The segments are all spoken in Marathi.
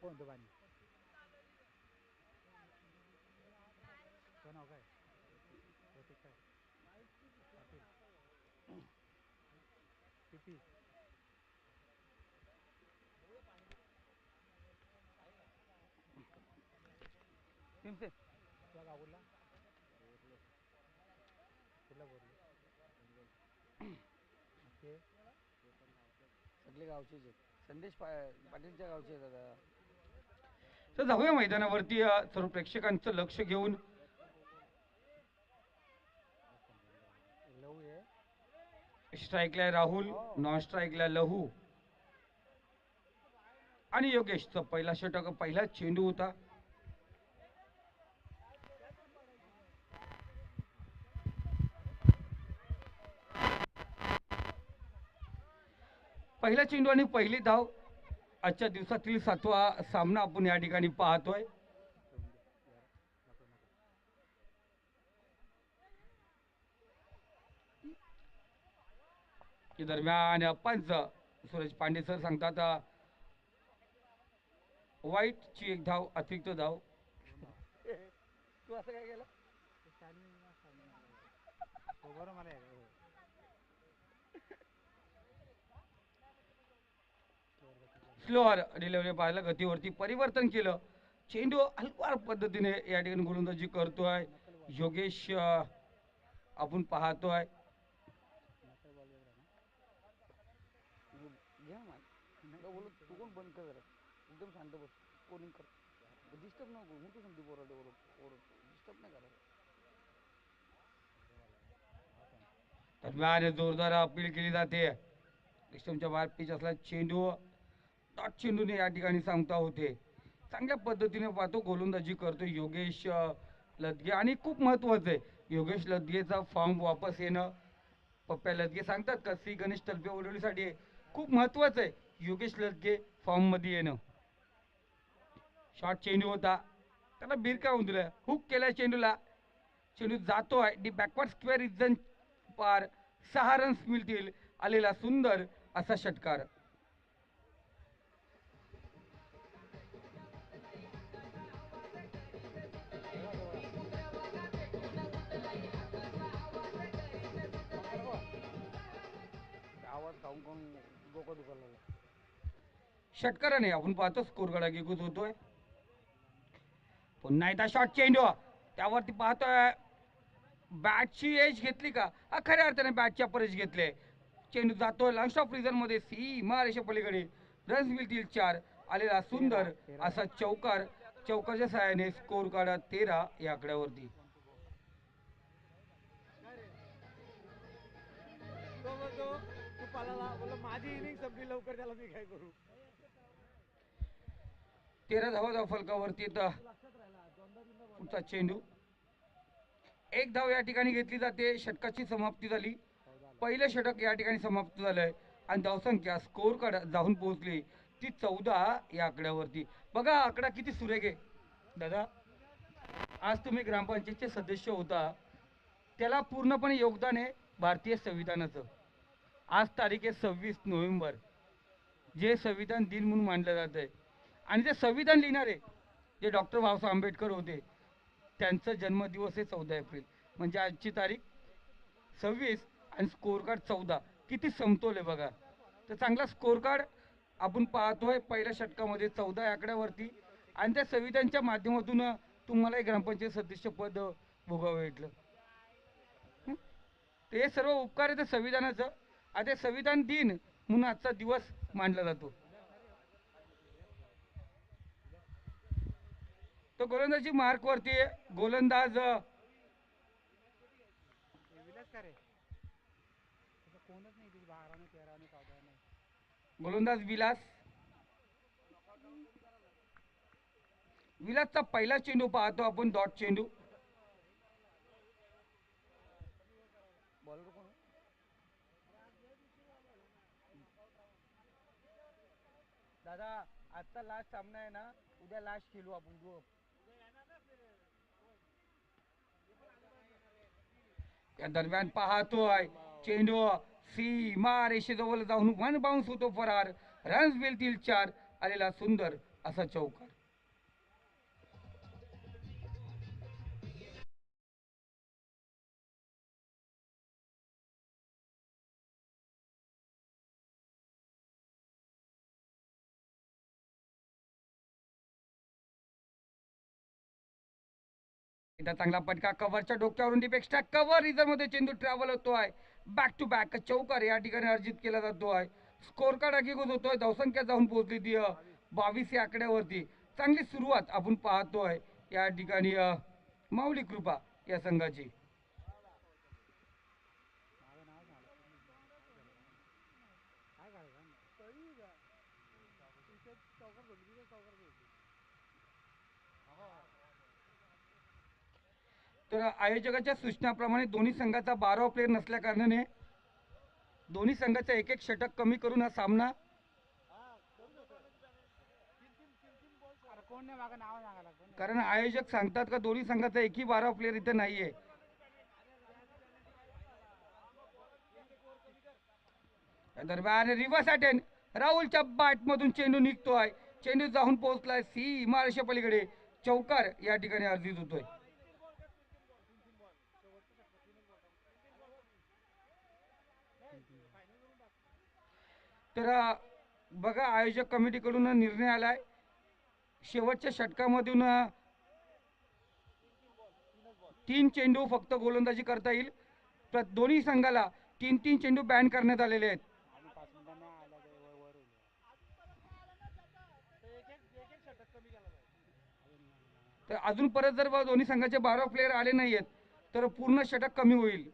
कोणतं पाणी तो नाव काय प्रतीक काय पाटील टीपी टीमचे तुला गाव कुठला कुठला बोरलो ते सगळे गावचेच आहेत. संदेश पाटीलच्या गावचे आहेत दादा. तर जाऊया मैदानावरती सर्व प्रेक्षकांचं लक्ष घेऊन. लव आहे स्ट्राईकला राहुल, नॉन स्ट्राईकला लहू आणि योगेशचा पहिला षटक, पहिला चेंडू होता. पहिला चेंडू आणि पहिली धाव. आजच्या दिवसातील 7वा सामना आपण या ठिकाणी पाहतोय. दरम्यान पंच सुरेश पांडे सर सांगतात वाईटची एक धाव, अतिरिक्त धाव. तू असं काय केलं? तो बरं मला स्लोअर डिलिव्हरी पाहायला गतीवरती परिवर्तन केलं. चेंडू हलवार पद्धतीने या ठिकाणी गोलंदाजी करतोय योगेश. आपण पाहतोय घ्या बोलत तू कोण बंद कर जरा, एकदम शांत बस. कोलिंग कर, डिस्टर्ब नको. मोठी समजी बोराडे डिस्टर्ब नाही करा. दरम्यान जोरदार अपील केली जाते. सिस्टमच्या बाहेर पिच असला चेंडू डॉट चेंडूने या ठिकाणी सांगता होते. चांगल्या पद्धतीने पाहतो गोलंदाजी करतो योगेश लदगे. आणि खूप महत्वाचं आहे योगेश लदगेचा फॉर्म वापस येणं. पप्प्या लदगे सांगतात का श्री गणेश तलपे ओढवणीसाठी खूप महत्वाचं आहे योगेश लदगे फॉर्म मध्ये येणं. शॉर्ट चेंडू होता, त्याला बिरकावून दिलं, हुक केला चेंडूला. चेंडू जातोय डी बॅकवर्ड स्क्वेअर रिजन पार. 6 रन्स मिळतील. आलेला सुंदर असा षटकार. आवाज खाऊन खाऊन डोकं दुखायला लागलं. षटकाराने आपण पाहतो स्कोर गडागीकूत होतोय. पुन्हा एकदा शॉर्ट चेंडू, त्यावरती पाहतोय बॅटची एज घेतली का, खऱ्या अर्थाने बॅटच्या परेज घेतले. चेंडू जातोय लॉन्ग ऑफ रिझन मध्ये सीमा रेषे पलीकडे. रन्स मिळतील 4. आलेला सुंदर असा चौकार. चौकारच्या सहाय्याने स्कोर काढा 13 या आकड्यावरती. तो बोलतो तू पालाला बोल माझी इनिंग संपली लवकर, त्याला मी काय करू. 13 धावा फलकावरती. पुढचा चेंडू, एक धाव या ठिकाणी घेतली जाते. षटकाची समाप्ती झाली. पहिलं षटक या ठिकाणी समाप्त झालंय आणि धावसंख्या स्कोर कार्ड जाऊन पोहोचली ती 14 या आकड्यावरती. बघा आकडा किती सुरेख आहे दादा. आज तुम्ही ग्रामपंचायतचे सदस्य होता, त्याला पूर्णपणे योगदान आहे भारतीय संविधानाचं. आज तारीख आहे 26 नोव्हेंबर, जे संविधान दिन म्हणून मानलं जात आहे. आणि ते संविधान लिहिणारे जे डॉक्टर बाबासाहेब आंबेडकर होते, त्यांचा जन्मदिवस आहे 14 एप्रिल. म्हणजे आजची तारीख 26 आणि स्कोर कार्ड 14. किती समतोल आहे बघा. तर चांगला स्कोर कार्ड आपण पाहतोय पहिल्या षटकामध्ये 14 आकड्यावरती. आणि त्या संविधानच्या माध्यमातून तुम्हाला ग्रामपंचायत सदस्य पद भोगावं भेटलं. ते सर्व उपकार आहे संविधानाचं. आता संविधान दिन म्हणून आजचा दिवस मानला जातो. तो गोलंदाजी मार्क वरती गोलंदाज कोणच नाही तिथे 12 ने 13 ने 14 ने. गोलंदाज विलास. विलासचा पहिला चेंडू पाहतो आपण, डॉट चेंडू. बॉलर कोण? दादा आजचा लास्ट सामना आहे ना, उद्या लास्ट खेळू आपण. या दरम्यान पाहतोय चेंडू सीमा रेषेजवळ जाऊन वन बाउन्स होतो फरार. रन्स मिळतील 4. आलेला सुंदर असा चौकार. एकदा चांगला फटका कव्हरच्या डोक्यावरून डिपेक्स्ट्रा कव्हर रिझर्व मध्ये चेंडू ट्रॅव्हल होतोय. बॅक टू बॅक चौकार या ठिकाणी अर्जित केला जातोय. स्कोर कार्ड आगीकूच होतोय. धावसंख्या जाऊन पोहोचली ती 22 या आकड्यावरती. चांगली सुरुवात आपण पाहतोय या ठिकाणी माऊली कृपा या संघाची. तर आयोजकाच्या सूचनाप्रमाणे दोन्ही संघाचा 12 प्लेयर नसल्या कारणाने दोन्ही संघाचा एक एक षटक कमी करून हा सामना कारण आयोजक सांगतात का दोन्ही संघाचा एकही 12 प्लेयर इथे नाहीये. दरम्यान रिव्हर्स अटेम्प्ट राहुलच्या बॅट मधून चेंडू निघतोय. चेंडू जाऊन पोहोचलाय सीमारेषे पलीकडे. चौकार या ठिकाणी अर्जित होतोय. तर बघा आयोजक कमिटीकडून निर्णय आलाय शेवटच्या षटकामधून 3 चेंडू फक्त गोलंदाजी करता येईल. दोन्ही संघाला 3-3 चेंडू बॅन करण्यात आलेले आहेत. तर अजून परत जर दोन्ही संघाचे 12 प्लेयर आले नाहीयेत तर पूर्ण षटक कमी होईल.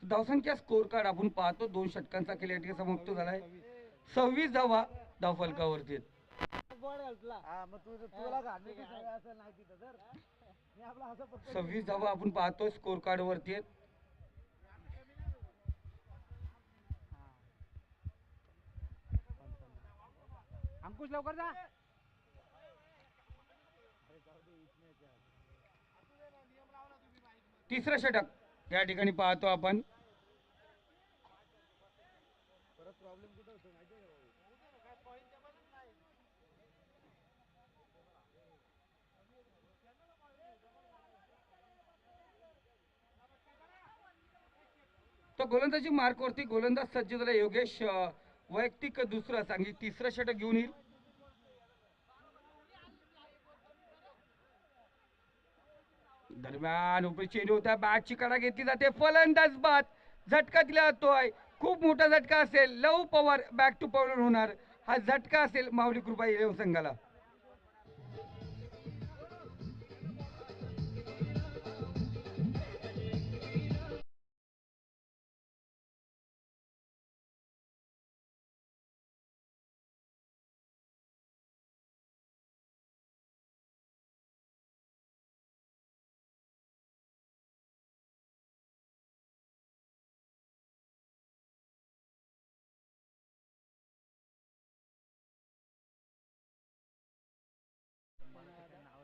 धावसंख्या स्कोर कार्ड आपण पाहतो 2 षटकांचा खेळ या ठिकाणी समाप्त झालाय. 26 धावा धावफलकावरती. 26 धावा आपण पाहतो स्कोर कार्ड वरती. अंकुश लवकर जा. तिसरं षटक या ठिकाणी पाहतो आपण. तो गोलंदाजी मार्क वरती गोलंदाज सज्ज झाला. योगेश वैयक्तिक दुसरं सांगी तिसरं षटक घेऊन येईल. दरम्यान उपरी चेंडू होता. बॅटची कडा घेतली जाते. फलंदाज बाद झटका दिला जातोय. खूप मोठा झटका असेल. लव पॉवर बॅक टू पॉवर होणार. हा झटका असेल माऊली कृपा इलेव्हन संघाला.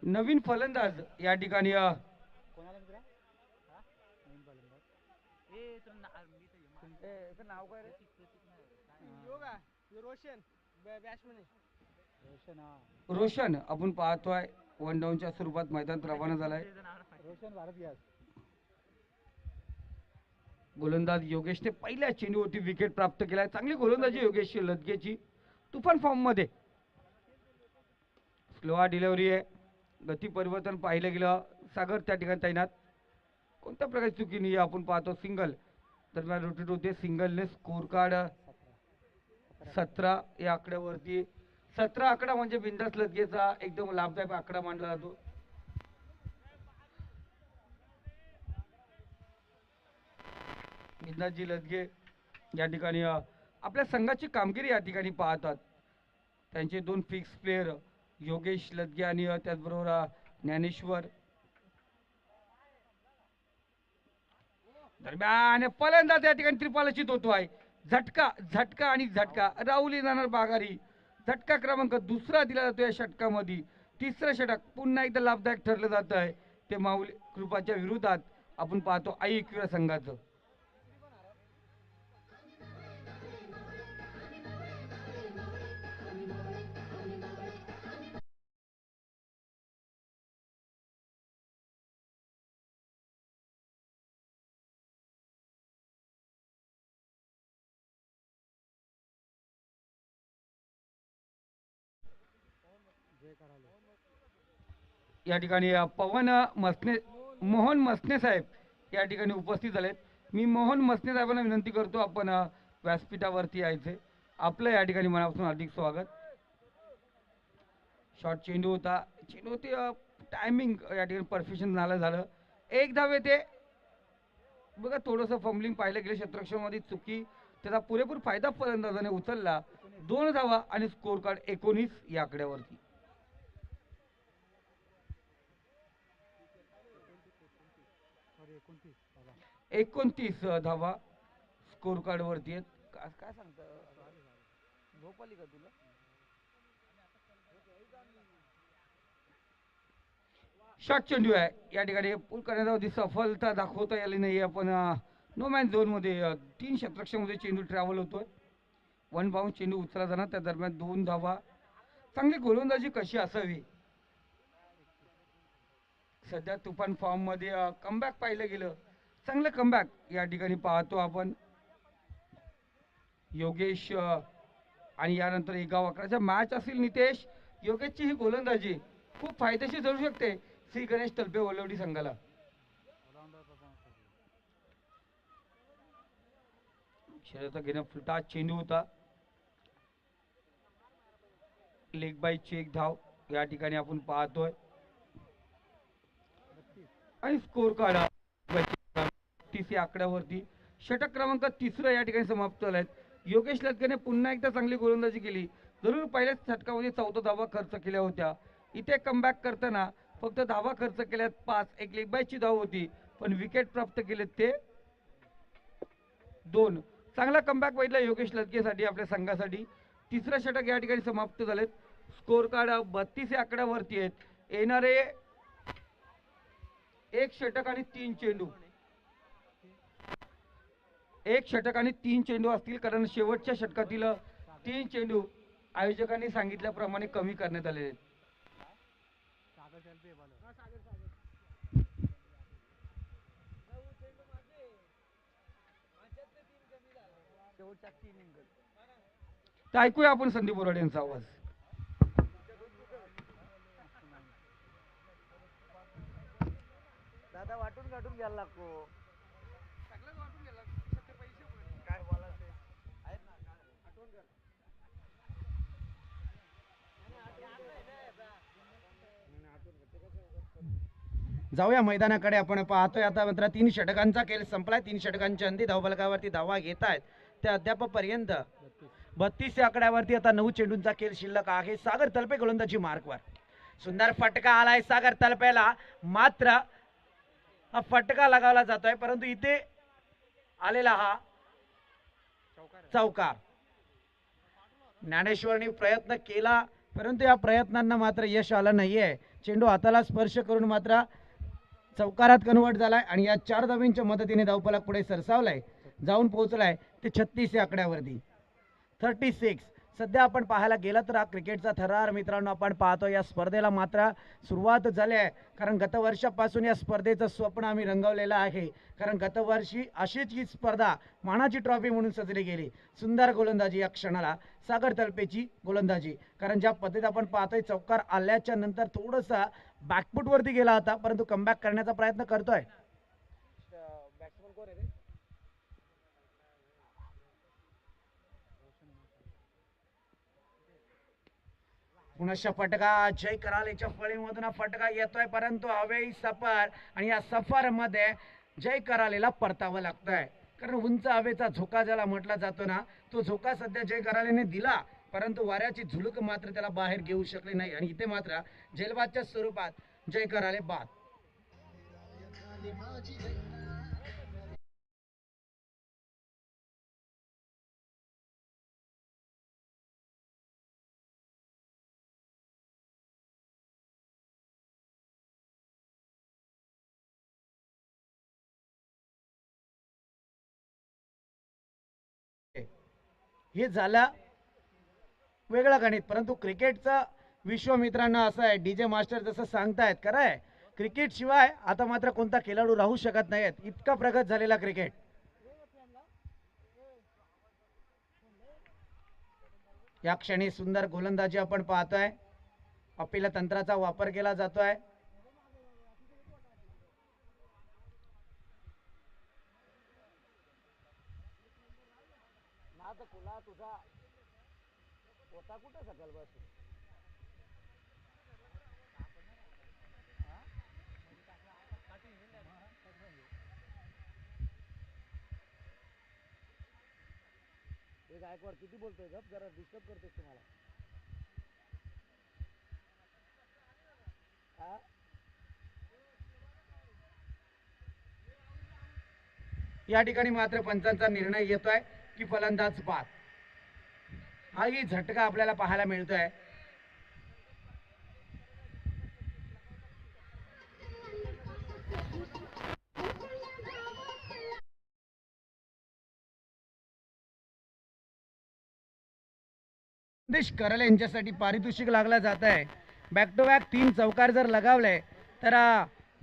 नवीन फलंदाज या ठिकाणी रोशन आपण पाहतोय वन डाऊनच्या स्वरूपात मैदानात रवाना झालाय. गोलंदाज योगेशने पहिल्या चेंडूवरती विकेट प्राप्त केलाय. चांगली गोलंदाजी योगेश लदगेची. तुफान फॉर्म मध्ये. स्लोआ डिलिव्हरी आहे. गती परिवर्तन पाहिलं गेलं. सागर त्या ठिकाणी तैनात. कोणत्या प्रकारची चुकी नाही आपण पाहतो. सिंगल दरम्यान रोटेट होते. सिंगलने स्कोर कार्ड 17 या आकड्यावरती. 17 आकडा म्हणजे बिंदास लदगेचा एकदम लाभदायक आकडा मानला जातो. बिंदासजी लदगे या ठिकाणी आपल्या संघाची कामगिरी या ठिकाणी पाहतात. त्यांचे 2 फिक्स प्लेयर योगेश लदगे आणि त्याचबरोबर ज्ञानेश्वर. दरम्यान फलंदाज या ठिकाणी त्रिपालचित होतो आहे. झटका झटका आणि झटका. राहुल येणार बागारी. झटका क्रमांक दुसरा दिला जातो या षटकामध्ये. तिसरं षटक पुन्हा एकदा लाभदायक ठरलं जात आहे. ते माऊली कृपाच्या विरोधात आपण पाहतो आई एकविरा संघाचं. या ठिकाणी पवन मसने मोहन मसने साहेब या ठिकाणी उपस्थित झालेत. मी मोहन मसने साहेबांना विनंती करतो आपण व्यासपीठावरती यायचे. आपलं या ठिकाणी मनापासून हार्दिक स्वागत. शॉर्ट चेंडू होता, चेंडू होती टायमिंग या ठिकाणी परफेक्शन झालं. एक धाव येते. बघा थोडंसं फंबलिंग पाहिलं गेलं क्षेत्ररक्षणामध्ये चुकी, त्याचा पुरेपूर फायदा फलंदाजाने उचलला. 2 धावा आणि स्कोर कार्ड 19 या आकड्यावरती. 29 धावा स्कोर कार्ड वरती आहेत. काय सांगता, झोप आली का तुला? शॉर्ट चेंडू आहे या ठिकाणी पूल करण्यासाठी सफलता दाखवता आली नाही. आपण नो मॅन झोन मध्ये 3 क्षेत्ररक्षणामध्ये चेंडू ट्रॅव्हल होतोय. 1 बाउंड चेंडू उचलला जाणार, त्या दरम्यान 2 धावा. चांगली गोलंदाजी कशी असावी. सध्या तुफान फॉर्म मध्ये कमबॅक पाहिलं गेलं, चांगलं कमबॅक या ठिकाणी पाहतो आपण. योगेश आणि यानंतर 11-11चा मॅच असेल. नितेश, योगेशची ही गोलंदाजी खूप फायदेशीर ठरू शकते श्री गणेश तलपे वलवडी संघाला. खेळाचा घेणं फुलटा चेंडू होता. लेग बायची एक धाव या ठिकाणी आपण पाहतोय आणि स्कोर काढा 30 या आकड्यावरती. षटक क्रमांक 3 या ठिकाणी समाप्त झालाय. योगेश लटकेने पुन्हा एकदा चांगली गोलंदाजी केली. जरूर पहिल्याच षटकामध्ये 14 धावा खर्च केल्या होत्या. इथे कमबॅक करताना फक्त धावा खर्च केल्यात 5. एक लेग बायची धाव होती, पण विकेट प्राप्त केलेत ते 2. चांगला कमबॅक बघितला योगेश लटकेसाठी, आपल्या संघासाठी. तिसरं षटक या ठिकाणी समाप्त झालेत. स्कोर कार्ड 32 या आकड्यावरती आहेत. येणारे 1 षटक आणि 3 चेंडू, 1 षटक आणि 3 चेंडू असतील, कारण शेवटच्या षटकातील 3 चेंडू आयोजकांनी सांगितल्याप्रमाणे कमी करण्यात आलेले आहेत. तर ऐकूया आपण संदीप बोराडे यांचा आवाज. दादा वाटून गाठून घ्यायला लागतो. जाऊया मैदानाकडे. आपण पाहतोय आता मात्र 3 षटकांचा खेळ संपलाय. 3 षटकांच्या अंती धावफलकावरती धावा घेत आहेत त्या अद्यापपर्यंत 32 या आकड्यावरती. आता 9 चेंडूंचा खेळ शिल्लक आहे. सागर तलपे गोलंदाजी मार्कवर. सुंदर फटका आलाय सागर तलपेला, मात्र हा फटका लगावला जातोय, परंतु इथे आलेला हा चौकार. ज्ञानेश्वरने प्रयत्न केला, परंतु या प्रयत्नांना मात्र यश आलं नाहीये. चेंडू हाताला स्पर्श करून मात्र चौकारात कन्वर्ट झालाय आणि या 4 धावींच्या मदतीने धावफलक पुढे सरसावलाय, जाऊन पोहोचलाय ते 36 या आकड्यावरती. 36. सध्या आपण पाहायला गेलं तर हा क्रिकेटचा थरार मित्रांनो आपण पाहतो. या स्पर्धेला मात्र सुरुवात झाली आहे, कारण गतवर्षापासून या स्पर्धेचं स्वप्न आम्ही रंगवलेलं आहे. कारण गतवर्षी अशीच ही स्पर्धा मानाची ट्रॉफी म्हणून सजली गेली. सुंदर गोलंदाजी या क्षणाला सागर तलपेची गोलंदाजी, कारण ज्या पद्धतीत आपण पाहतोय चौकार आल्याच्या नंतर थोडंसं बॅकफुटवरती गेला होता, परंतु कमबॅक करण्याचा प्रयत्न करतोय. पुनश्च फटका जय करालेच्या फळीमधून फटका येतोय, परंतु हवेई सफर आणि या सफर मध्ये जय करालेला परतावं लागतंय. कारण उंच हवेचा झोका ज्याला म्हटला जातो ना, तो झोका सध्या जय करालेने दिला, परंतु वाऱ्याची झुळूक मात्र त्याला बाहेर घेऊ शकली नाही आणि इथे मात्र जेलबादच्या स्वरूपात जय कराले बाद. हे झालं वेगळं गणित, परंतु क्रिकेटचं विश्व मित्रांनो असं आहे, डीजे मास्टर जसं सांगतायत खरं आहे, क्रिकेट शिवाय आता मात्र कोणता खेळाडू राहू शकत नाहीत, इतका प्रगत झालेला क्रिकेट. या क्षणी सुंदर गोलंदाजी आपण पाहतोय, अपिल तंत्राचा वापर केला जातोय. नाद खुला तुझा होता कुठं सकाळपासून. हे गायकवाड किती बोलतोय गप, जरा डिस्टर्ब करतोस तुम्हाला. हा या ठिकाणी मात्र पंचांचा निर्णय येतोय की फलंदाज बाद. हाही झटका आपल्याला पाहायला मिळतोय. संदेश करल यांच्यासाठी पारितोषिक लागला जात आहे. बॅक टू बॅक 3 चौकार जर लगावले तर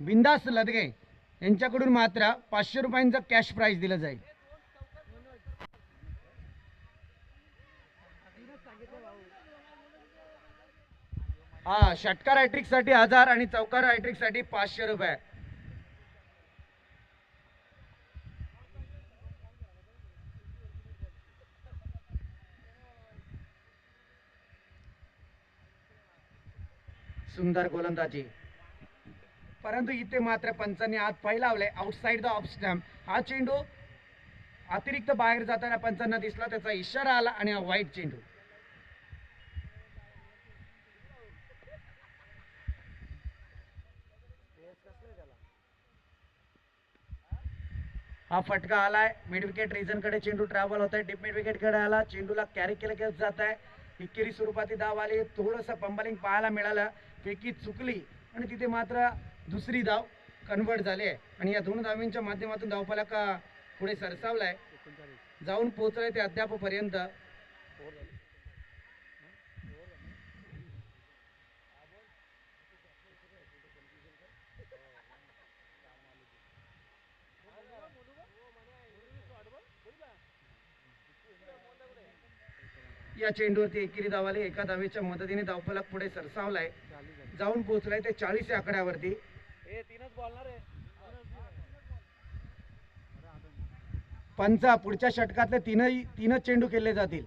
बिंदास लदगे यांच्याकडून मात्र 500 रुपयांचं कॅश प्राइज दिलं जाईल. हा षटकार हॅट्रिक साठी 1000 आणि चौकार हॅट्रिक साठी 500 रुपये. सुंदर गोलंदाजी, परंतु इथे मात्र पंचांनी आत पाय लावले आउटसाइड द ऑफ स्टंप. हा चेंडू अतिरिक्त बाहेर जाताना पंचांना दिसला, त्याचा इशारा आला आणि हा वाईट चेंडू. हा फटका आलाय मिड विकेट रीजन कडे. चेंडू ट्रॅव्हल होत आहे, डिप मिड विकेट कडे आला, चेंडूला कॅरी केलं जात आहे. एकेरी स्वरूपात धाव आली, थोडंसं पंबलिंग पाहायला मिळालं, फेकी चुकली आणि तिथे मात्र दुसरी धाव कन्वर्ट झाली आहे आणि या 2 धावांच्या माध्यमातून धावफलक पुढे सरसावलाय, जाऊन पोहोचलाय ते अद्याप पर्यंत. या चेंडूवरती एकेरी धाव आली, एका धावेच्या मदतीने धावफलक पुढे सरसावलाय, जाऊन पोहोचलाय ते 40 या आकड्यावरती. पंचा पुढच्या षटकातले तीनच चेंडू केले जातील.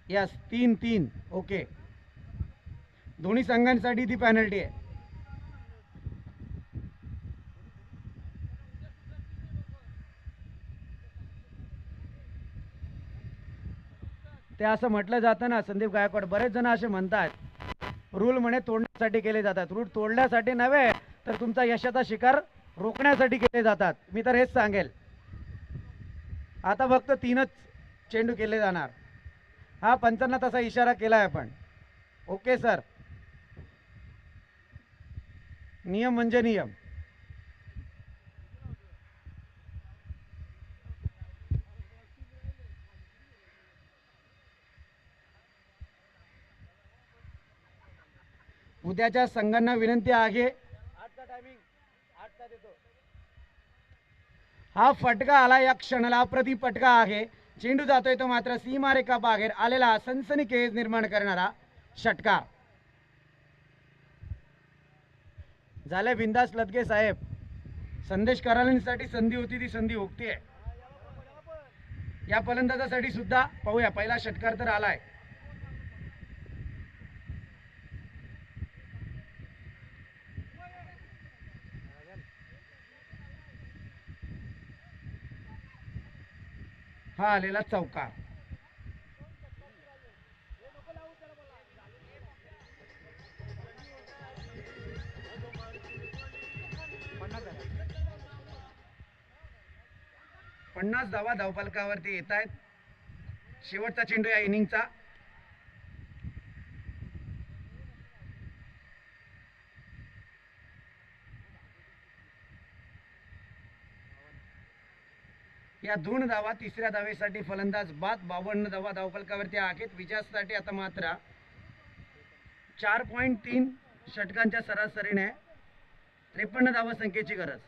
Yes 3-3 okay. दोन्ही संघांसाठी ती पेनल्टी आहे. ते असं म्हटलं जातं ना संदीप गायकवाड, बरेच जण असे म्हणतात रूल म्हणे तोडण्यासाठी केले जातात. रूल तोडण्यासाठी नव्हे तर तुमचा यशाचा शिकार रोखण्यासाठी केले जातात. मी तर हेच सांगेल. आता फक्त 3च चेंडू केले जाणार. हा पंचांना तसा इशारा केलाय आपण. ओके सर, नियम म्हणजे नियम. उद्याच्या संघांना विनंती आहे, हा फटका आला या क्षणाला अप्रतिम फटका आहे. चेंडू जातोय तो मात्र सीमारेखा बाहेर आलेला सनसनीखेज निर्माण करणारा षटकार. झाले बिंदास लदगे साहेब. संदेश करालांसाठी संधी होती, ती संधी हुकतीये. या फलंदाजासाठी सुद्धा पाहूया, पहिला षटकार तर आलाय. हा आलेला चौकार. पन्नास धावा धावफलकावरती येत आहेत. शेवटचा चेंडू या इनिंगचा. या 2 धावा. तिसऱ्या धावेसाठी फलंदाज बाद. 52 धावा धावफलकावरती आहेत. विजयासाठी आता मात्र 4.3 षटकांच्या सरासरीने 53 धावा संख्येची गरज.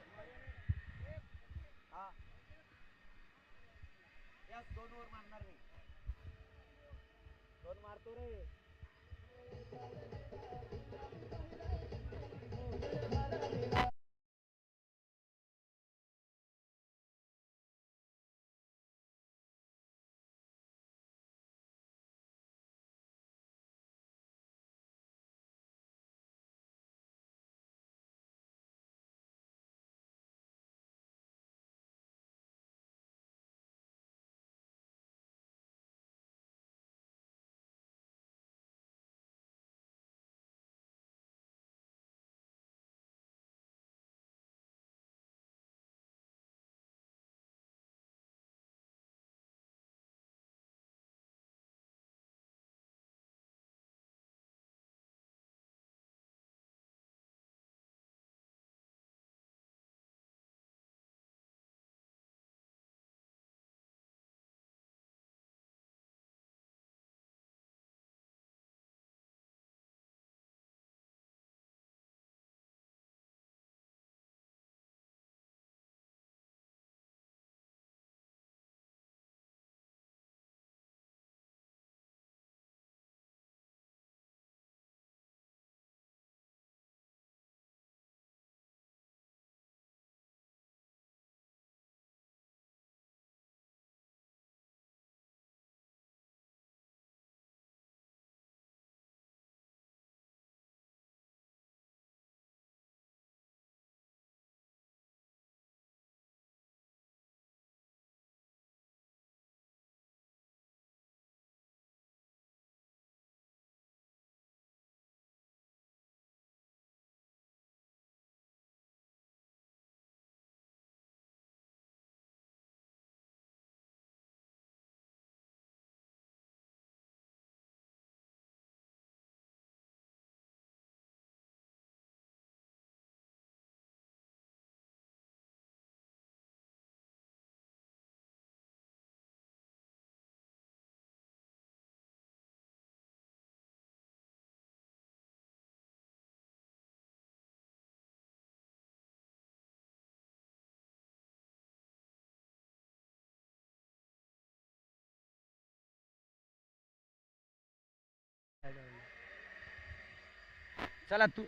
चला तू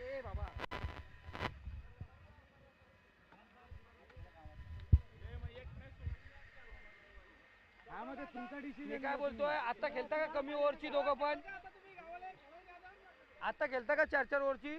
मी काय बोलतोय, आता खेळता का कमी ओव्हरची दोघं पण? आता खेळता का 4-4 ओव्हरची?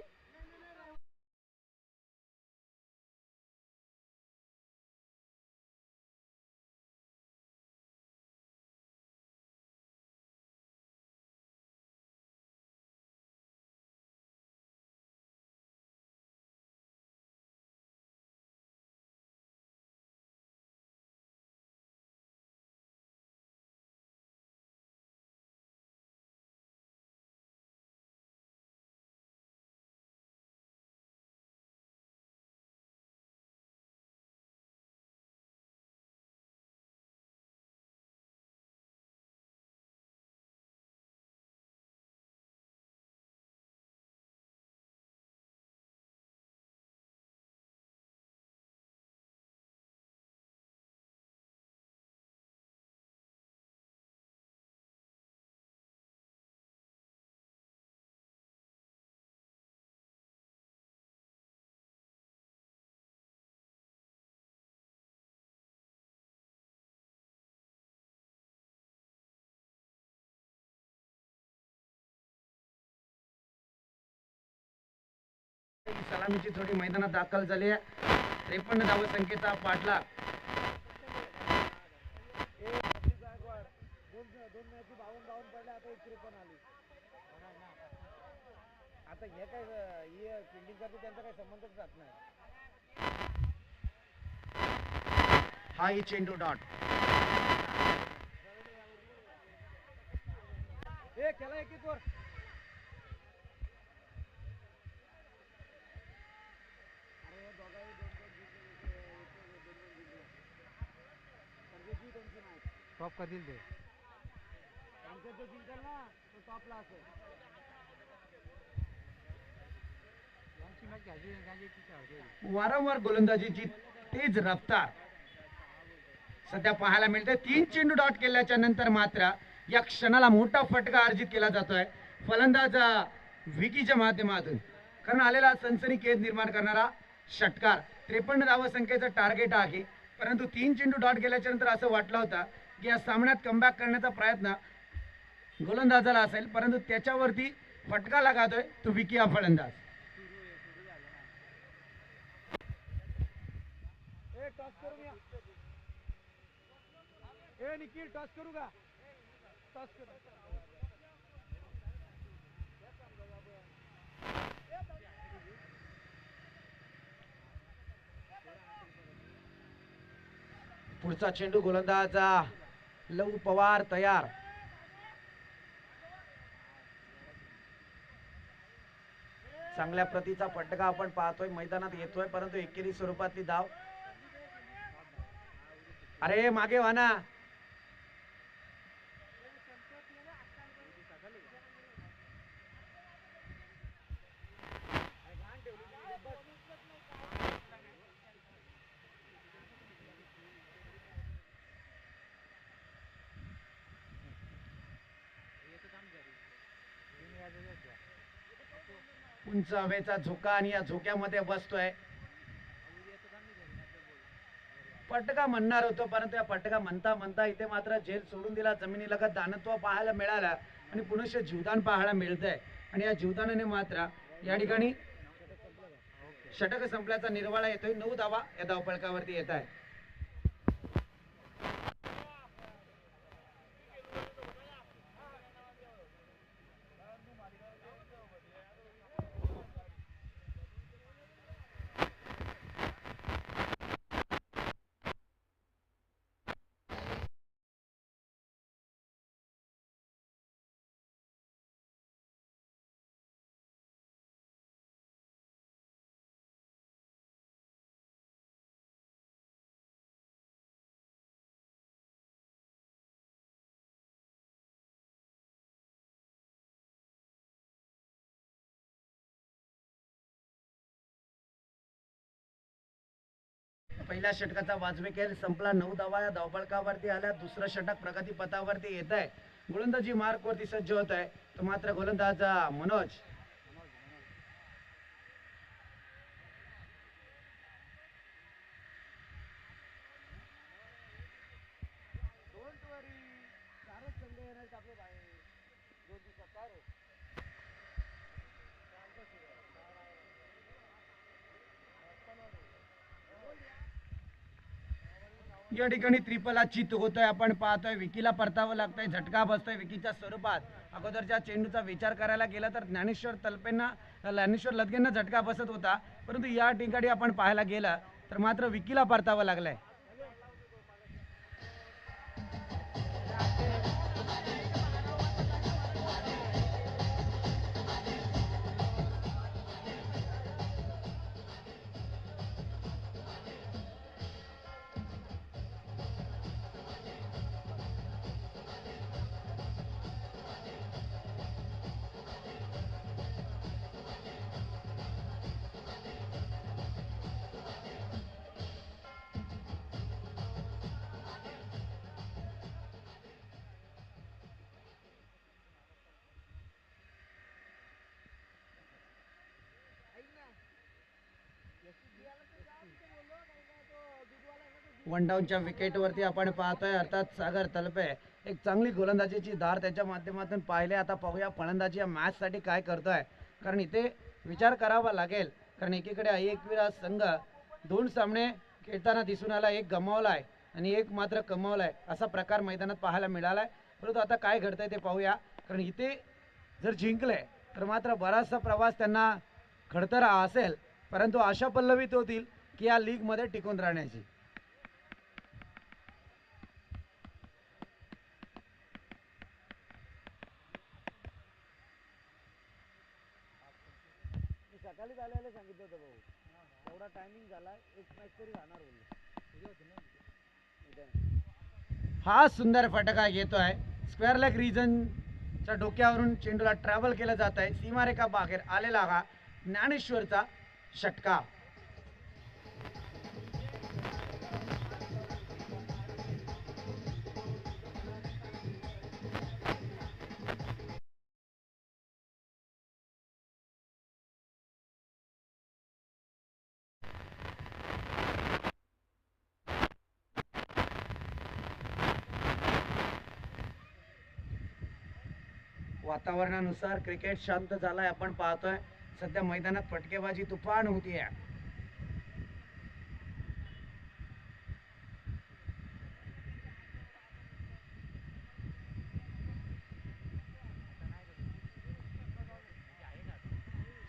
सलामीची थोडी मैदानात दाखल झाली आहे. 53 धावा संख्येचा पाठलाग. आता हे काय फिल्डिंग करते त्यांचा काही संबंधच जात नाही. हा ही चेंडू डॉट. ए केला एक वर टॉप करतील ते त्यांच्यात जो जिंकल ना तो टॉपला असेल. यांची मॅच घ्यायची त्यांची इच्छा होती. वारंवार गोलंदाजीची तेज रफ्तार सध्या पाहायला मिळते. 3 चेंडू डॉट केल्याच्या नंतर मात्र या क्षणाला मोठा फटका अर्जित केला जातोय फलंदाज विकीच्या माध्यमातून. कारण आलेला सनसनीखेज निर्माण करणारा षटकार 53 धावसंख्येचं टार्गेट आहे. परंतु 3 चेंडू डॉट केल्याच्या नंतर असं वाटलं होतं की या सामन्यात कमबॅक करण्याचा प्रयत्न गोलंदाजाला असेल, परंतु त्याच्यावरती फटका लागतोय तो विकी हा फलंदाज. टॉस करून या. निखिल टॉस करू का? टॉस करू. पुढचा चेंडू गोलंदाज लव पवार तयार. चांगल्या प्रतीचा फटका आपण पाहतोय मैदानात येतोय, परंतु एकेरी स्वरूपातली धाव. अरे मागे व्हा ना. उंच हवेचा झोका आणि या झोक्यामध्ये बसतोय. फटका म्हणणार होतो, परंतु या फटका म्हणता म्हणता इथे मात्र झेल सोडून दिला. जमिनीलगत दानत्व पाहायला मिळाला आणि पुनश्च जीवदान पाहायला मिळतंय. आणि या जीवदानाने मात्र या ठिकाणी षटक संपल्याचा निर्वाळा येतोय. 9 धावा या धावफलकावरती येत आहे. पहिल्या षटकाचा वाजवे खेळ संपला. 9 धावा या धावफलकावरती आल्या. दुसरं षटक प्रगती पथावरती येत आहे. गोलंदाजी मार्क वरती सज्ज होत आहे. तो मात्र गोलंदाज मनोज. डोंट वरी, 4च संघ येणार आहेत आपले बाहेर 2 दिवसात. काय रे या ठिकाणी त्रिपला चित होतोय. आपण पाहतोय विकीला परतावं लागतंय. झटका बसतोय विकीच्या स्वरूपात. अगोदरच्या चेंडूचा विचार करायला गेला तर ज्ञानेश्वर लदगेंना झटका बसत होता, परंतु या ठिकाणी आपण पाहायला गेला तर मात्र विकीला परतावं लागलंय. वन डाऊनच्या विकेटवरती आपण पाहतोय अर्थात सागर तलपे एक चांगली गोलंदाजीची धार त्याच्या माध्यमातून पाहिले. आता पाहूया फलंदाजी या मॅच साठी काय करतोय, कारण इथे विचार करावा लागेल. कारण एकीकडे एकविरा संघ 2 सामने खेळताना दिसून आला, एक गमावलाय आणि एक मात्र कमावलाय असा प्रकार मैदानात पाहायला मिळालाय. परंतु आता काय घडतंय ते पाहूया. कारण इथे जर जिंकले तर मात्र बराचसा प्रवास त्यांना खडतर असेल, परंतु आशा पल्लवित होतील की या लीग मध्ये टिकून राहण्याची. सकाळीच आल्याला सांगितलं होतं भाऊ, एवढा टायमिंग झाला, एक मॅच तरी राहणार बोलले. उद्या होती ना. हा सुंदर फटका येतोय. स्क्वेअर लेग च्या डोक्यावरून चेंडूला ट्रॅव्हल केलं जात आहे. सीमारेखा बाहेर आलेला हा ज्ञानेश्वरचा षटका. वातावरणानुसार क्रिकेट शांत झालाय. आपण पाहतोय सध्या मैदानात फटकेबाजी तुफान होतीये.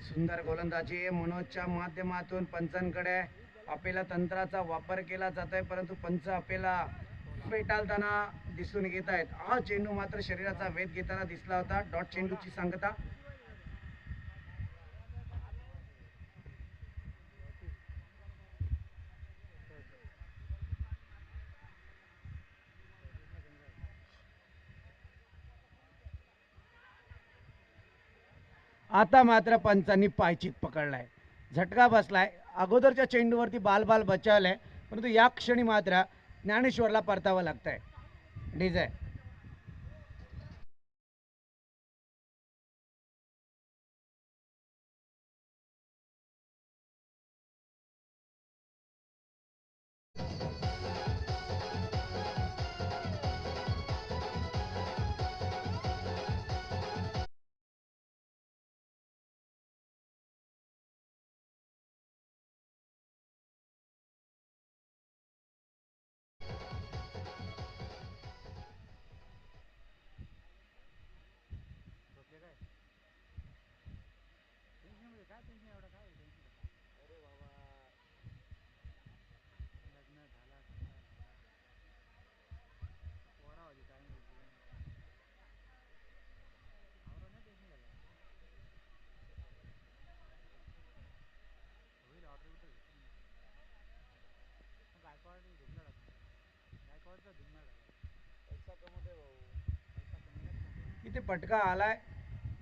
सुंदर गोलंदाजी मनोजच्या माध्यमातून पंचांकडे अपेला तंत्राचा वापर केला जात आहे, परंतु पंच अपेला फेटाळताना दिसून येत आहेत. हा चेंडू मात्र शरीराचा वेध घेताना दिसला होता. डॉट चेंडूची सांगता. आता मात्र पंचांनी पायचीत पकडलाय. झटका बसलाय. अगोदरच्या चेंडूवरती बाल बचावलाय, परंतु या क्षणी मात्र ज्ञानेश्वरला परतावं लागतंय. डीजे इथे फटका आलाय.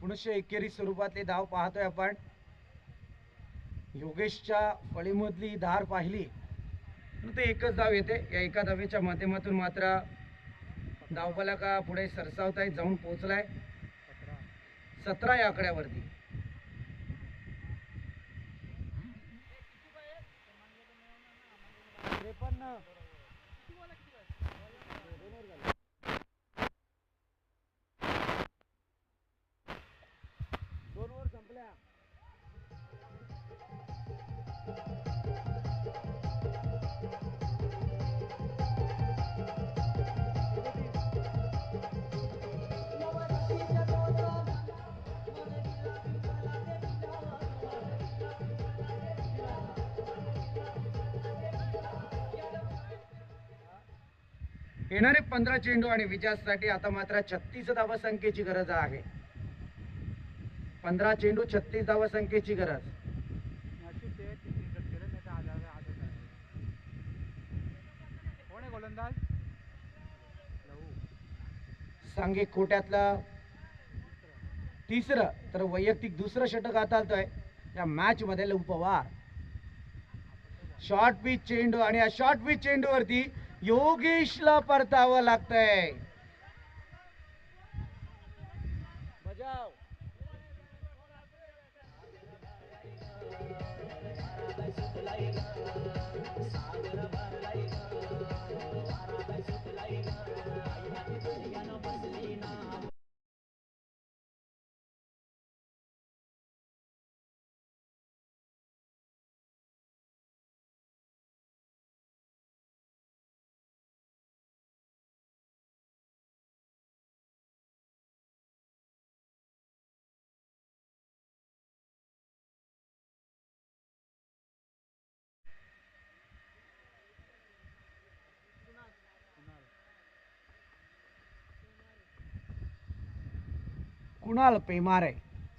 पुनश्च एकेरी स्वरूपातली धाव पाहतोय आपण. योगेशच्या फळीमधली धार पाहिली ते एकच धाव येते. या एका धावेच्या माध्यमातून मात्र धावफलका पुढे सरसावताय जाऊन पोहोचलाय 17 या आकड्यावरती. येणारे 15 चेंडू आणि विजयासाठी आता मात्र 36 धावसंख्येची गरज आहे. 15 चेंडू 36 धावसंख्येची गरज. सांघिक खोट्यातलं तिसरं तर वैयक्तिक दुसरं षटक हाताळतोय या मॅच मध्ये लव पवार. शॉर्ट पिच चेंडू आणि या शॉर्ट पिच चेंडूवरती योगेशला परतावं लागतंय. कुणाल पेमारे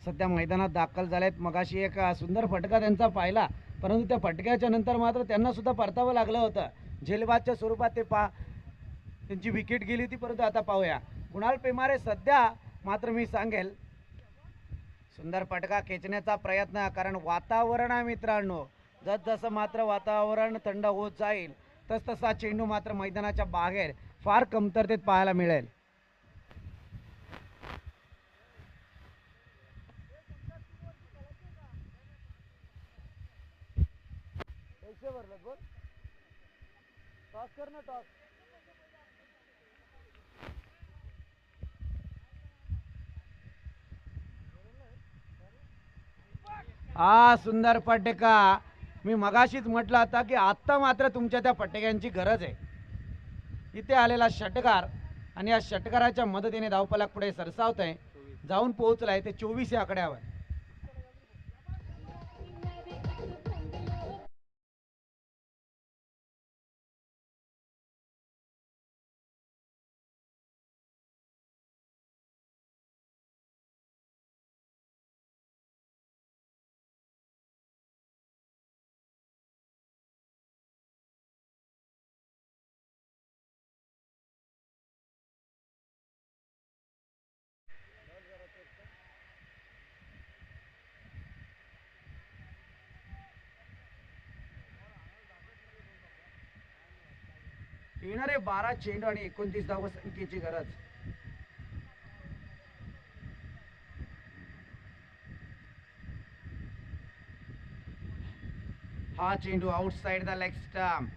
सध्या मैदानात दाखल झालेत. मगाशी एक सुंदर फटका त्यांचा पाहिला, परंतु त्या फटक्याच्या नंतर मात्र त्यांना सुद्धा परतावं लागलं होतं. झेलबादच्या स्वरूपात ते त्यांची विकेट गेली होती, परंतु आता पाहूया कुणाल पेमारे सध्या मात्र मी सांगेल सुंदर फटका खेचण्याचा प्रयत्न, कारण वातावरण आहे मित्रांनो, जसं मात्र वातावरण थंड होत जाईल तसा चेंडू मात्र मैदानाच्या बाहेर फार कमतरतेत पाहायला मिळेल. हा सुंदर फटका, मी मगाशीच म्हटलं होता की आत्ता मात्र तुमच्या त्या फटक्यांची गरज आहे. इथे आलेला षटकार आणि या षटकाराच्या मदतीने धावफलक पुढे सरसावत आहे, जाऊन पोहोचलाय ते 24 या आकड्यावर. येणारे 12 चेंडू आणि 29 धाव संख्येची गरज. हा चेंडू आउटसाइड द लेग स्टंप,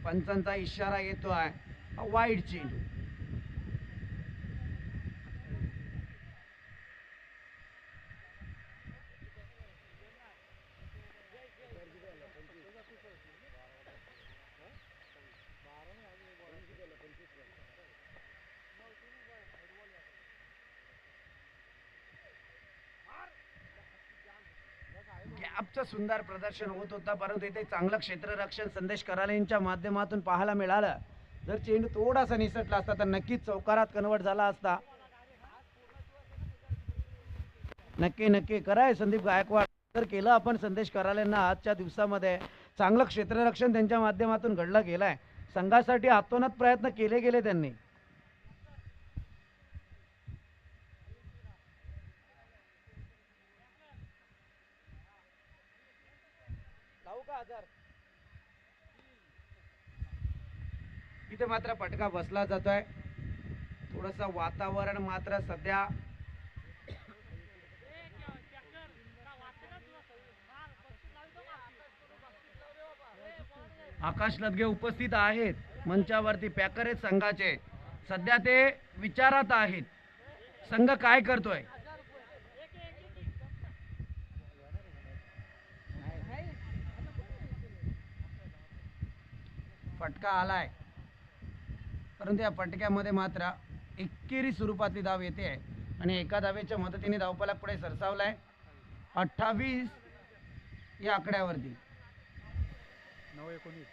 पंचांचा इशारा येतोय, वाईड चेंडू. गॅपचं सुंदर प्रदर्शन होत होतं, परंतु इथे चांगलं क्षेत्ररक्षण संदेश करालेंच्या माध्यमातून पाहायला मिळालं. जर चेंडू थोडासा निसटला असता तर नक्कीच चौकारात कन्वर्ट झाला असता. नक्की कराय संदीप गायकवाड, तर केलं आपण संदेश करालेंना आजच्या दिवसामध्ये. चांगलं क्षेत्ररक्षण त्यांच्या माध्यमातून घडलं गेलंय. संघासाठी आतोनात प्रयत्न केले गेले त्यांनी. इथे मात्र फटका बसला जातोय. थोडस वातावरण मात्र सध्या आकाश लदगे उपस्थित आहेत मंचावरती. पॅकर आहेत संघाचे, सध्या ते विचारात आहेत संघ काय करतोय. फटका आलाय, परंतु या फटक्यामध्ये मात्र एकेरी स्वरूपातली धाव येते आणि एका धावेच्या मदतीने धावफलक पुढे सरसावलाय 28 या आकड्यावरती. 9-19.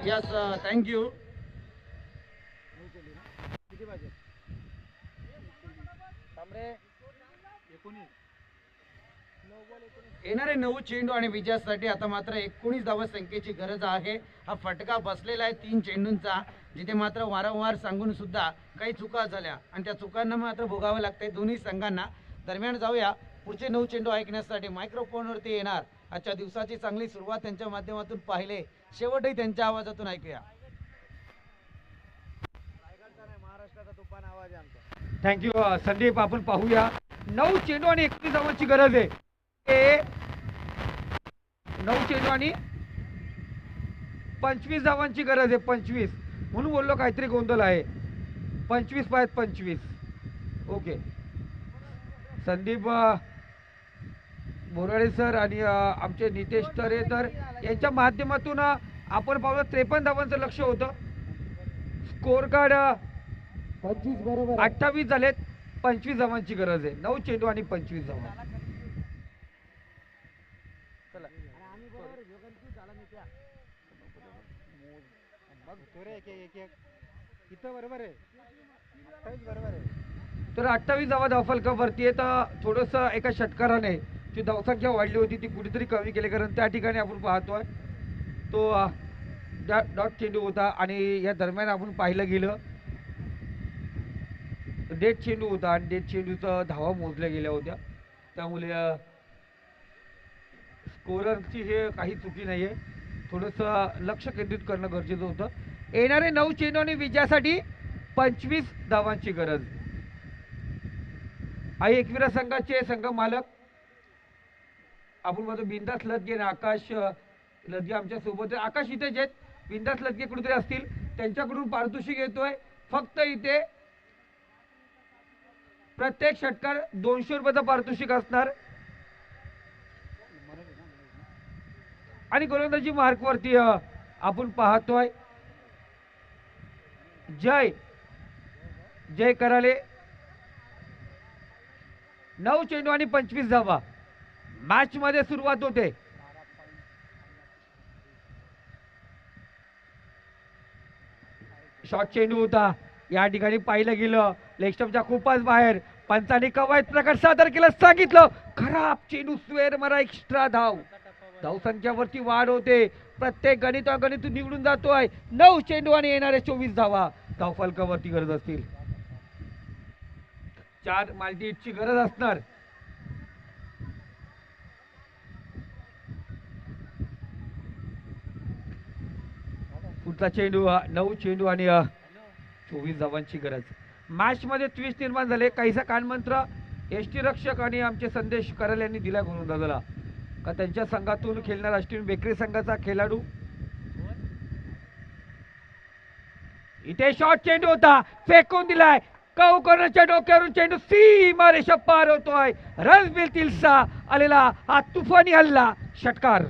Yes, thank you. किती पाहिजे? येणारे 9 चेंडू आणि विजयासाठी आता मात्र 19 धावा संख्येची गरज आहे. हा फटका बसलेला आहे 3 चेंडूंचा, जिथे मात्र वारंवार सांगून सुद्धा काही चुका झाल्या आणि त्या चुकांना मात्र भोगावं लागतंय दोन्ही संघांना. दरम्यान जाऊया पुढचे 9 चेंडू ऐकण्यासाठी मायक्रोफोनवरती येणार. आजच्या दिवसाची चांगली सुरुवात त्यांच्या माध्यमातून पाहिले, शेवटही त्यांच्या आवाजातून ऐकूया. महाराष्ट्राचा तुफान आवाज आहे आमचा. थँक्यू संदीप. आपण पाहूया 9 चेंडू आणि 21 धावांची गरज आहे. 9 चेंडू आणि 25 धावांची गरज आहे. 25 म्हणून बोललो काहीतरी गोंधळ आहे. 25 पाहिजे 25. ओके. संदीप बोराडे सर आणि आमचे नितेश तरे तर यांच्या माध्यमातून आपण पाहूया 53 धावांचं लक्ष होतं. स्कोर कार्ड 25 बरोबर 28 झालेत. 25 धावांची गरज आहे. 9 चेंडू आणि 25 धावा. बघ तो रे एक इथं बरोबर आहे. 28 बरोबर आहे. तर 28 धावा धावफलकावरती आहे. तर थोडंसं एका षटकाराने जी धावसंख्या वाढली होती ती कुठेतरी कमी केली, कारण त्या ठिकाणी आपण पाहतोय तो डॉट चेंडू होता आणि या दरम्यान आपण पाहिलं गेलं डेट चेंडू होता आणि डेट चेंडूचा धावा मोजल्या गेल्या होत्या. त्यामुळे स्कोररची हे काही चुकी नाही आहे. थोडंसं लक्ष केंद्रित करणं गरजेचं होतं. येणारे 9 चेंडू आणि विजयासाठी 25 धावांची गरज. आई एकविरा संघाचे संघ मालक आपण म्हणतो बिंदास लदगे आणि आकाश लदगे आमच्या सोबत आहे. आकाश इथेच आहेत, बिंदास लदगे कुठेतरी असतील, त्यांच्याकडून पारितोषिक येतोय. फक्त इथे प्रत्येक षटकार 200 रुपयाचं पारितोषिक असणार आणि गोलंदाजी मार्कवरती आपण पाहतोय जय कराले 9 चेंडू आणि 25 धावा. मॅच मध्ये सुरुवात होते. शॉर्ट चेंडू होता, या ठिकाणी पाहिलं गेलं लेग स्टंपच्या खूपच बाहेर. पंचांनी कवायत प्रकार सादर केलं, सांगितलं खराब चेंडू स्क्वेअर मारा, एक्स्ट्रा धाव. धावसंख्यावरती वाढ होते, प्रत्येक गणित निवडून जातोय. 9 चेंडू आणि येणारे 24 धावा धावफलकावरती गरज असतील. 4 माल्टी हिटची गरज असणार. पुढचा चेंडू 9 चेंडू आणि 24 धावांची गरज. मॅच मध्ये ट्विस्ट निर्माण झाले. काहीसा कानमंत्र एसटी रक्षक आणि आमचे संदेश कराल यांनी दिला गोलंदाजाला का त्यांच्या संघातून खेळणारा अष्टमी बेकरी संघाचा खेळाडू. इथे शॉर्ट चेंडू होता, फेकून दिलाय. कॉर्नरच्या डोक्यावरून चेंडू सीमा रेषा पार होतोय. रन मिळतील 6 आलेला हा तुफानी हल्ला, षटकार.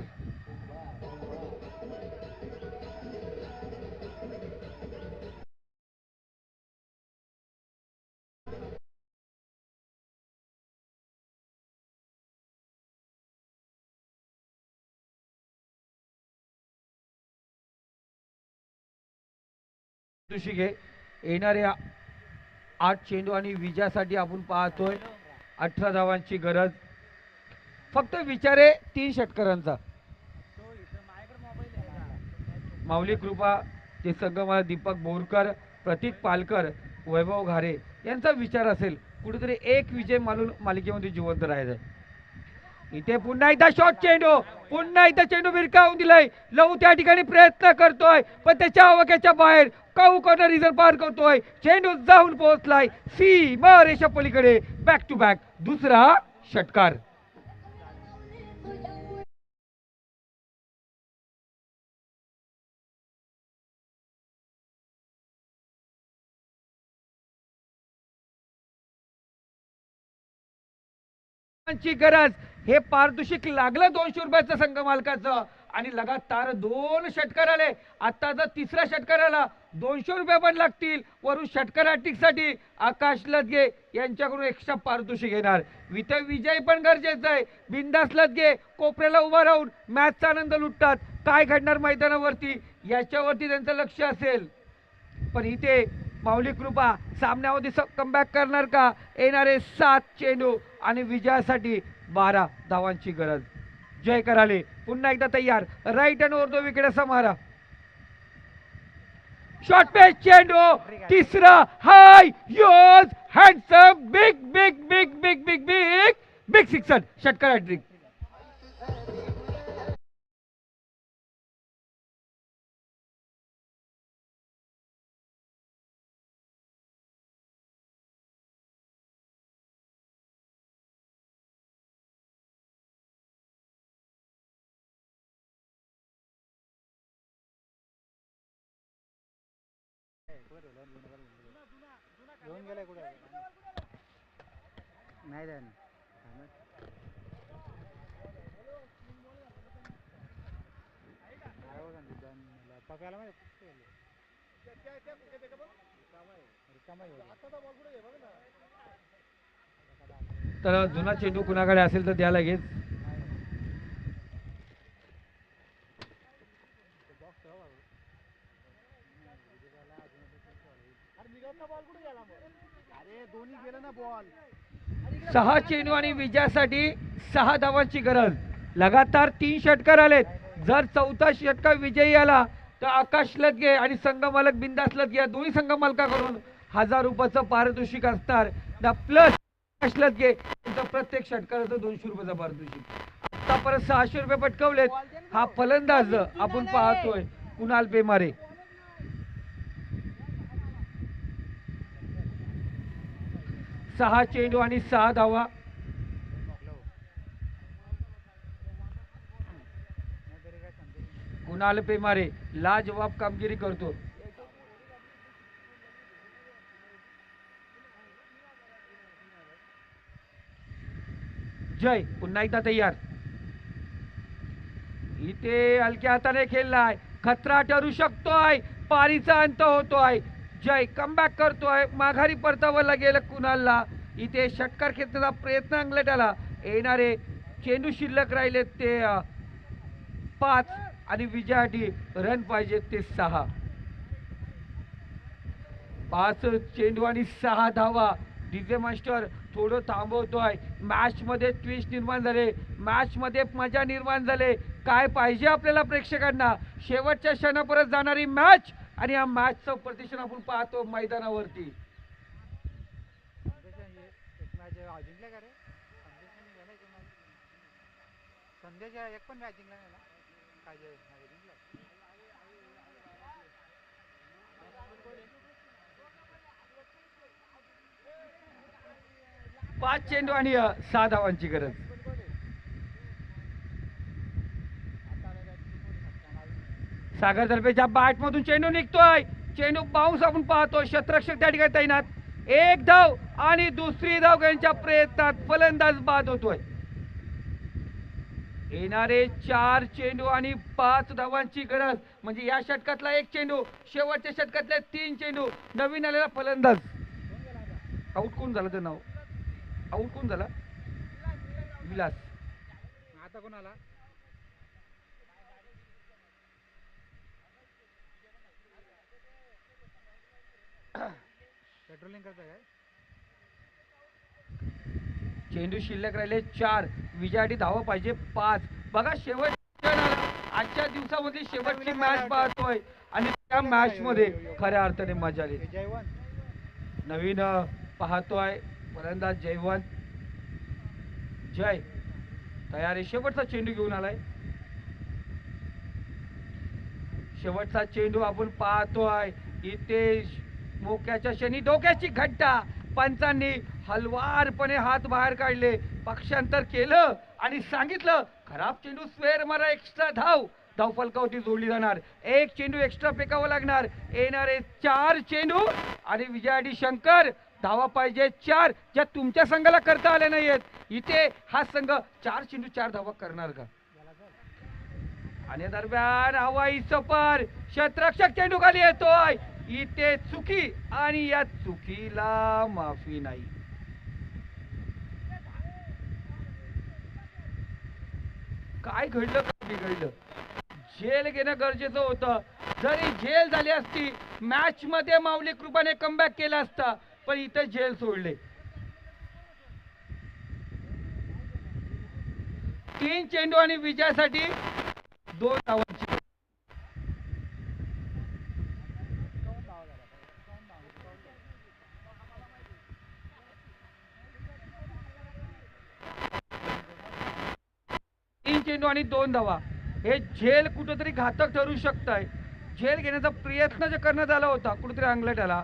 येणाऱ्या 8 चेंडू आणि विजयासाठी आपण पाहतोय 18 धावांची गरज. फक्त विचारे 3 षटकारांचा. माऊली कृपा ते संघ मला दीपक बोरकर, प्रतीक पालकर, वैभव घारे यांचा विचार असेल कुठेतरी एक विजय मालिकेमध्ये जिवंत राहायचं. इथे पुन्हा एकदा शॉर्ट चेंडू, पुन्हा एकदा चेंडू भिरकावून दिलाय. लव त्या ठिकाणी प्रयत्न करतोय पण त्याच्या अवकाच्या बाहेर. कॉर्नर रिझन पार करतोय, चेंडू जाऊन पोहोचलाय सीमा रेषा पलीकडे. बॅक टू बॅक दुसरा षटकार. गरज. हे पारितोषिक लागलं 200 रुपयाचं संघ मालकाचं आणि लगातार 2 षटकार आले. आता जर तिसरा षटकार आला 200 रुपये पण लागतील. वरून षटकार साठी आकाश लदगे यांच्याकडून एक्स्ट्रा पारितोषिक घेणार. विजय पण गरजेचं आहे. बिंदास लदगे कोपऱ्याला उभा राहून मॅचचा आनंद लुटतात. काय घडणार मैदानावरती याच्यावरती त्यांचं लक्ष असेल. पण इथे माऊली कृपा सामन्यामध्ये कमबॅक करणार का. येणारे 7 चेंडू आणि विजयासाठी 12 धावांची गरज. जय कराले पुन्हा एकदा तयार. Right and over the wicket असा मारा. शॉर्ट पेस चेंडू, तिसरा हाय योज handsome big big big big big big big sixer. षटकार हॅट्रिक. घेऊन गेलाय कुठे नाही द्या पकायला तर जुना चेंडू कुणाकडे असेल तर द्या लगेच. अरे दोन्ही गेलं ना बॉल. 6 चेंडू आणि विजयासाठी 6 धावांची गरज. लगातार 3 षटकार आलेत. जर चौथा षटकार विजयी आला तर आकाश लदगे आणि संघ मालक बिंदास लदगे या दोन्ही संघ मालकाकडून 1000 रुपयाचं पारितोषिक असणार. प्लस आकाश लदगे यांचं प्रत्येक षटकाराचं 200 रुपयाचं पारितोषिक. आतापर्यंत 600 रुपये पटकवलेत. हा फलंदाज आपण पाहतोय कुणाल पेमारे. 6 चेंडू आणि 6 धावा. कुणाल पेमारे लाजवाब कामगिरी करतो. जय पुन्हा एकदा तयार. इथे हलक्या हाताने खेळलाय. खतरा ठरू शकतोय. पारीचा अंत होतोय. जय कमबॅक करतोय. माघारी परतावं लागेल कुणालला. इथे षटकार खेचण्याचा प्रयत्न अंगलटाला. येणारे चेंडू शिल्लक राहिले ते 5 आणि विजयासाठी रन पाहिजे ते 6. 5 चेंडू आणि 6 धावा. डीजे मास्टर थोडं थांबवतोय. मॅच मध्ये ट्विस्ट निर्माण झाले. मॅच मध्ये मजा निर्माण झाले. काय पाहिजे आपल्याला प्रेक्षकांना. शेवटच्या क्षणापर्यंत जाणारी मॅच आणि या मॅचचं प्रदर्शन आपण पाहतो मैदानावरती. जिंकले का रे संदेश एक पण मॅच जिंकला नाही ना काय जिंकला. 5 चेंडू आणि 6 धावांची गरज. सागर दर्बेच्या बॅट मधून चेंडू निघतोय. चेंडू बाउन्स आपण पाहतोय. क्षेत्ररक्षक त्या ठिकाणी तैनात. एक धाव आणि दुसरी धाव यांच्या प्रयत्नात फलंदाज बाद होतोय. येणारे 4 चेंडू आणि 5 धावांची गरज. म्हणजे या षटकातला 1 चेंडू, शेवटच्या षटकातले 3 चेंडू. नवीन आलेला फलंदाज आउट कोण झालं ते नाव आउट कोण झाला. विलास. आता कोणाला पेट्रोलिंग करता काय. चेंडू शिल्लक राहिले 4. विजयासाठी धावा पाहिजे 5. बघा शेवट आजच्या दिवसामधली शेवटची मॅच पाहतोय आणि त्या मॅच मध्ये खऱ्या अर्थाने मजा आली. नवीन पाहतोय फलंदाज जयवंत. जय तयारी. शेवटचा चेंडू घेऊन आलाय. शेवटचा चेंडू आपण पाहतोय. इथे मोक्याच्या क्षणी डोक्याची घट्टा. पंचांनी हलवारपणे हात बाहेर काढले. पक्षांतर केलं आणि सांगितलं खराब चेंडू स्क्वेअर मारा. एक्स्ट्रा धाव. धावफलकावरती जोडली जाणार. 1 चेंडू एक्स्ट्रा फेकावं लागणार. येणारे 4 चेंडू आणि विजयासाठी शंकर. धावा पाहिजे 4 ज्या तुमच्या संघाला करता आल्या नाहीयेत. इथे हा संघ 4 चेंडू 4 धावा करणार का. आणि दरम्यान हवाई सफर. क्षेत्ररक्षक चेंडू खाली येतोय. इथे चुकी आणि या चुकीला माफी नाही. काय घडलं काय बिघडलं. झेल घेणं गरजेचं होतं. जरी झेल झाली असती मॅच मध्ये माऊली कृपाने कमबॅक केला असता. पण इथे झेल सोडले. 3 चेंडू आणि विजयासाठी 2 धावांची. चेंडू आणि 2 धावा. हे झेल कुठेतरी घातक ठरू शकतंय. झेल घेण्याचा प्रयत्न जे करण्यात आला होता कुठेतरी अंगलट आला.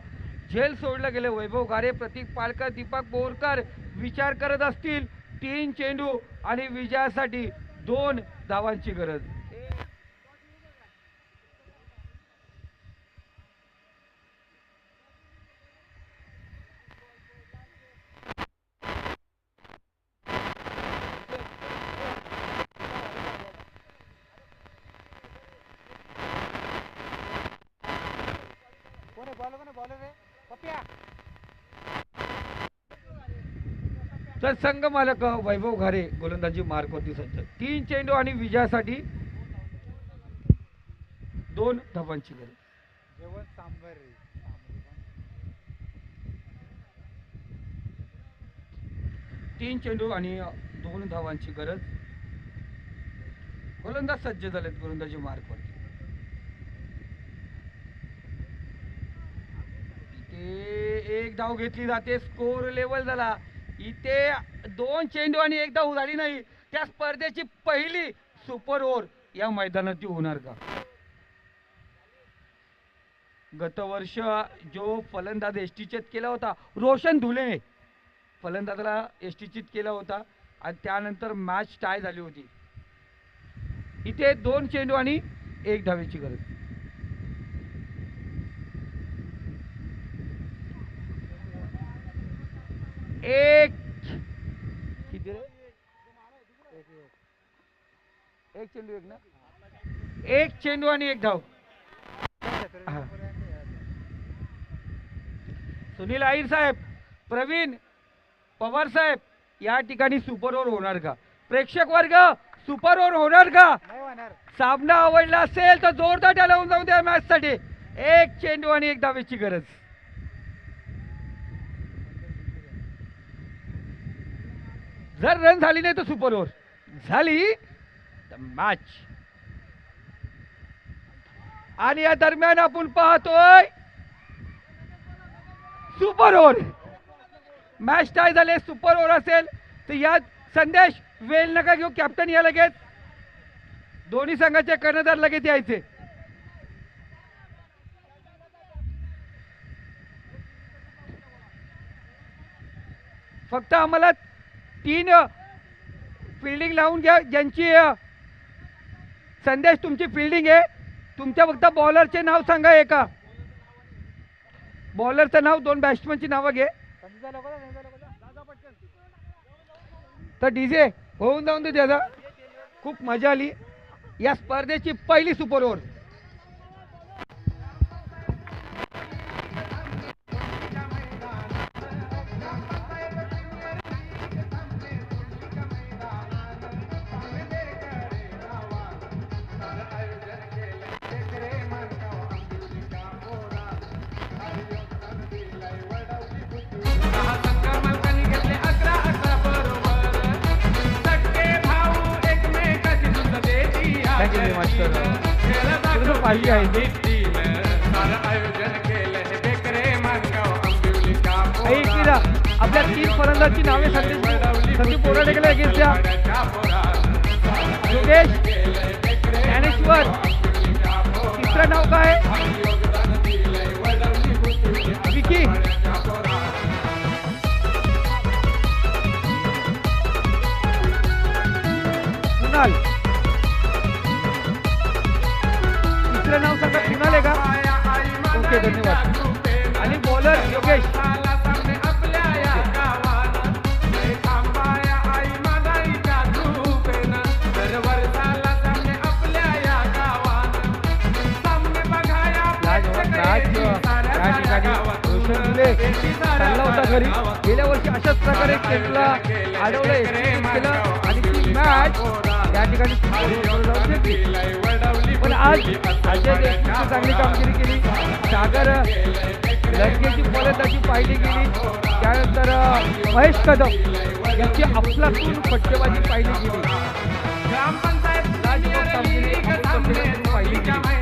झेल सोडलं गेले. वैभव गारे, प्रतीक पालकर, दीपक बोरकर विचार करत असतील. 3 चेंडू आणि विजयासाठी 2 धावांची गरज. तर संघ मालक वैभव घारे गोलंदाजी मार्क होती सज्ज. 3 चेंडू आणि विजयासाठी 2 धावांची गरज. 3 चेंडू आणि 2 धावांची गरज. गोलंदाज सज्ज झालेत गोलंदाजी मार्कवरती. इथे 1 धाव घेतली जाते, स्कोर लेवल झाला. इथे 2 चेंडू आणि 1 धाव झाली नाही. त्या स्पर्धेची पहिली सुपर ओव्हर या मैदानात होणार का? गत वर्ष जो फलंदाज एसटीचेत केला होता रोशन धुले, फलंदाजाला एसटीचीत केला होता आणि त्यानंतर मॅच टाय झाली होती. इथे 2 चेंडू आणि 1 धावेची गरज. एक किती रे? 1 चेंडू 1 ना, 1 चेंडू आणि 1 धाव. सुनील आईर साहेब, प्रवीण पवार साहेब, या ठिकाणी सुपर ओव्हर होणार का? प्रेक्षक वर्ग, सुपर ओव्हर होणार का? सामना आवडला असेल तर जोरदार टाळ्या लावून जाऊ द्या मॅच साठी. 1 चेंडू आणि 1 धावेची गरज. जर रन झाली नाही तर सुपर ओव्हर, झाली तर मॅच. आणि या दरम्यान आपण पाहतोय सुपर ओव्हर. मॅच टाय झाले, सुपर ओव्हर असेल तर यात संदेश वेल नका घेऊ, कॅप्टन या लगेच. दोन्ही संघाचे कर्णधार लगेच यायचे. फक्त आम्हाला 3 फिल्डिंग लावून घ्या ज्यांची. संदेश तुमची फिल्डिंग आहे, तुमच्या फक्त बॉलरचे नाव सांगा. एका बॉलरचं नाव, 2 बॅट्समनची नावं घे. तर डीजे होऊन जाऊन दे त्याचा. खूप मजा आली या स्पर्धेची पहिली सुपर ओव्हर. पाहिजे आहे आपल्या 3 फलंदाजांची नावे संदीप बोराडेकडे अगेन्स्ट द्या. योगेश ज्ञानेश्वर, तिसरं नाव काय? विकी. कुणाल, तिसरं नाव सांगा. कुणाल आहे का? ओके, धन्यवाद. आणि बॉलर योगेश. चालला होता घरी. गेल्या वर्षी अशाच प्रकारे केला अडवलंय केलं आणि ती मॅच या ठिकाणी. पण आज अजय देशमुखने चांगली कामगिरी केली. सागर लंकेची फलंदाजी पाहिली गेली. त्यानंतर महेश कदम यांची अफलातून फटकेबाजी पाहिली गेली. कामगिरी पाहिली गेली.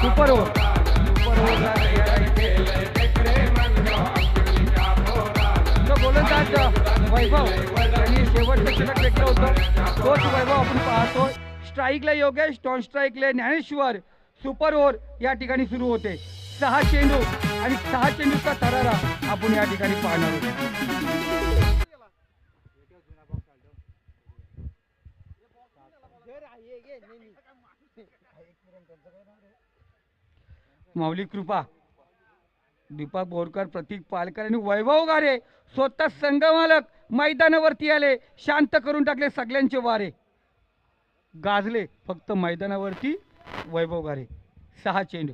Super over. गोलंदाज वैभव यांनी शेवटचं षटक फेकलं होतं, तोच वैभव आपण पाहतो. स्ट्राईकला योगेश, नॉन स्ट्राईकला ज्ञानेश्वर. सुपर ओव्हर या ठिकाणी सुरू होते. 6 चेंडू आणि 6 चेंडूचा थरारा आपण या ठिकाणी पाहणार आहोत. माऊली कृपा, दीपक बोरकर, प्रतीक पालकर आणि वैभव गारे स्वतः संघ मालक मैदानावरती आले. शांत करून टाकले सगळ्यांचे वारे. गाजले फक्त मैदानावरती वैभव गारे. 6 चेंडू.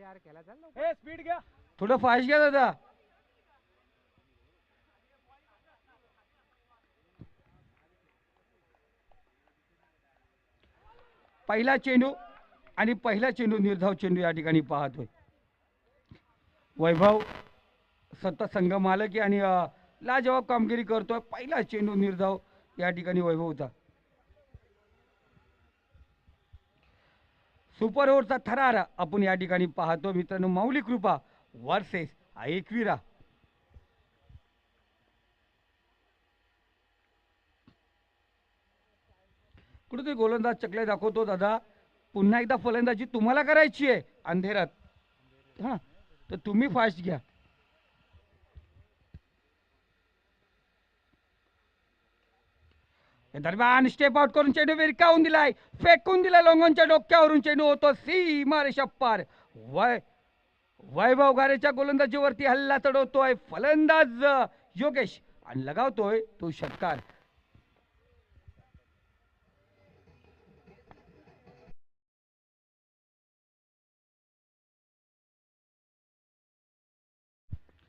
ए स्पीड घ्या. थोडं फास्ट घ्या दादा. पहिला चेंडू आणि पहिला चेंडू निर्धाव चेंडू या ठिकाणी पाहतोय. वैभव सतत संघ मालक आणि लाजवाब कामगिरी करतोय. पहिला चेंडू निर्धाव या ठिकाणी वैभवचा. सुपर ओव्हरचा थरार आपण या ठिकाणी पाहतो मित्रांनो. माऊली कृपा वर्सेस एकविरा. कुठेतरी गोलंदाज चकले दाखवतो दादा. पुन्हा एकदा फलंदाजी तुम्हाला करायची आहे अंधेरात. हा तर तुम्ही फास्ट घ्या. दरम्यान स्टेप आउट करून चेंडू विरकावून दिलाय. फेकून दिला लोंगनच्या डोक्यावरून. चेंडू होतो सीमारेषा पार. वैभव गारेच्या गोलंदाजीवरती हल्ला चढवतोय फलंदाज योगेश आणि लगावतोय तो षटकार.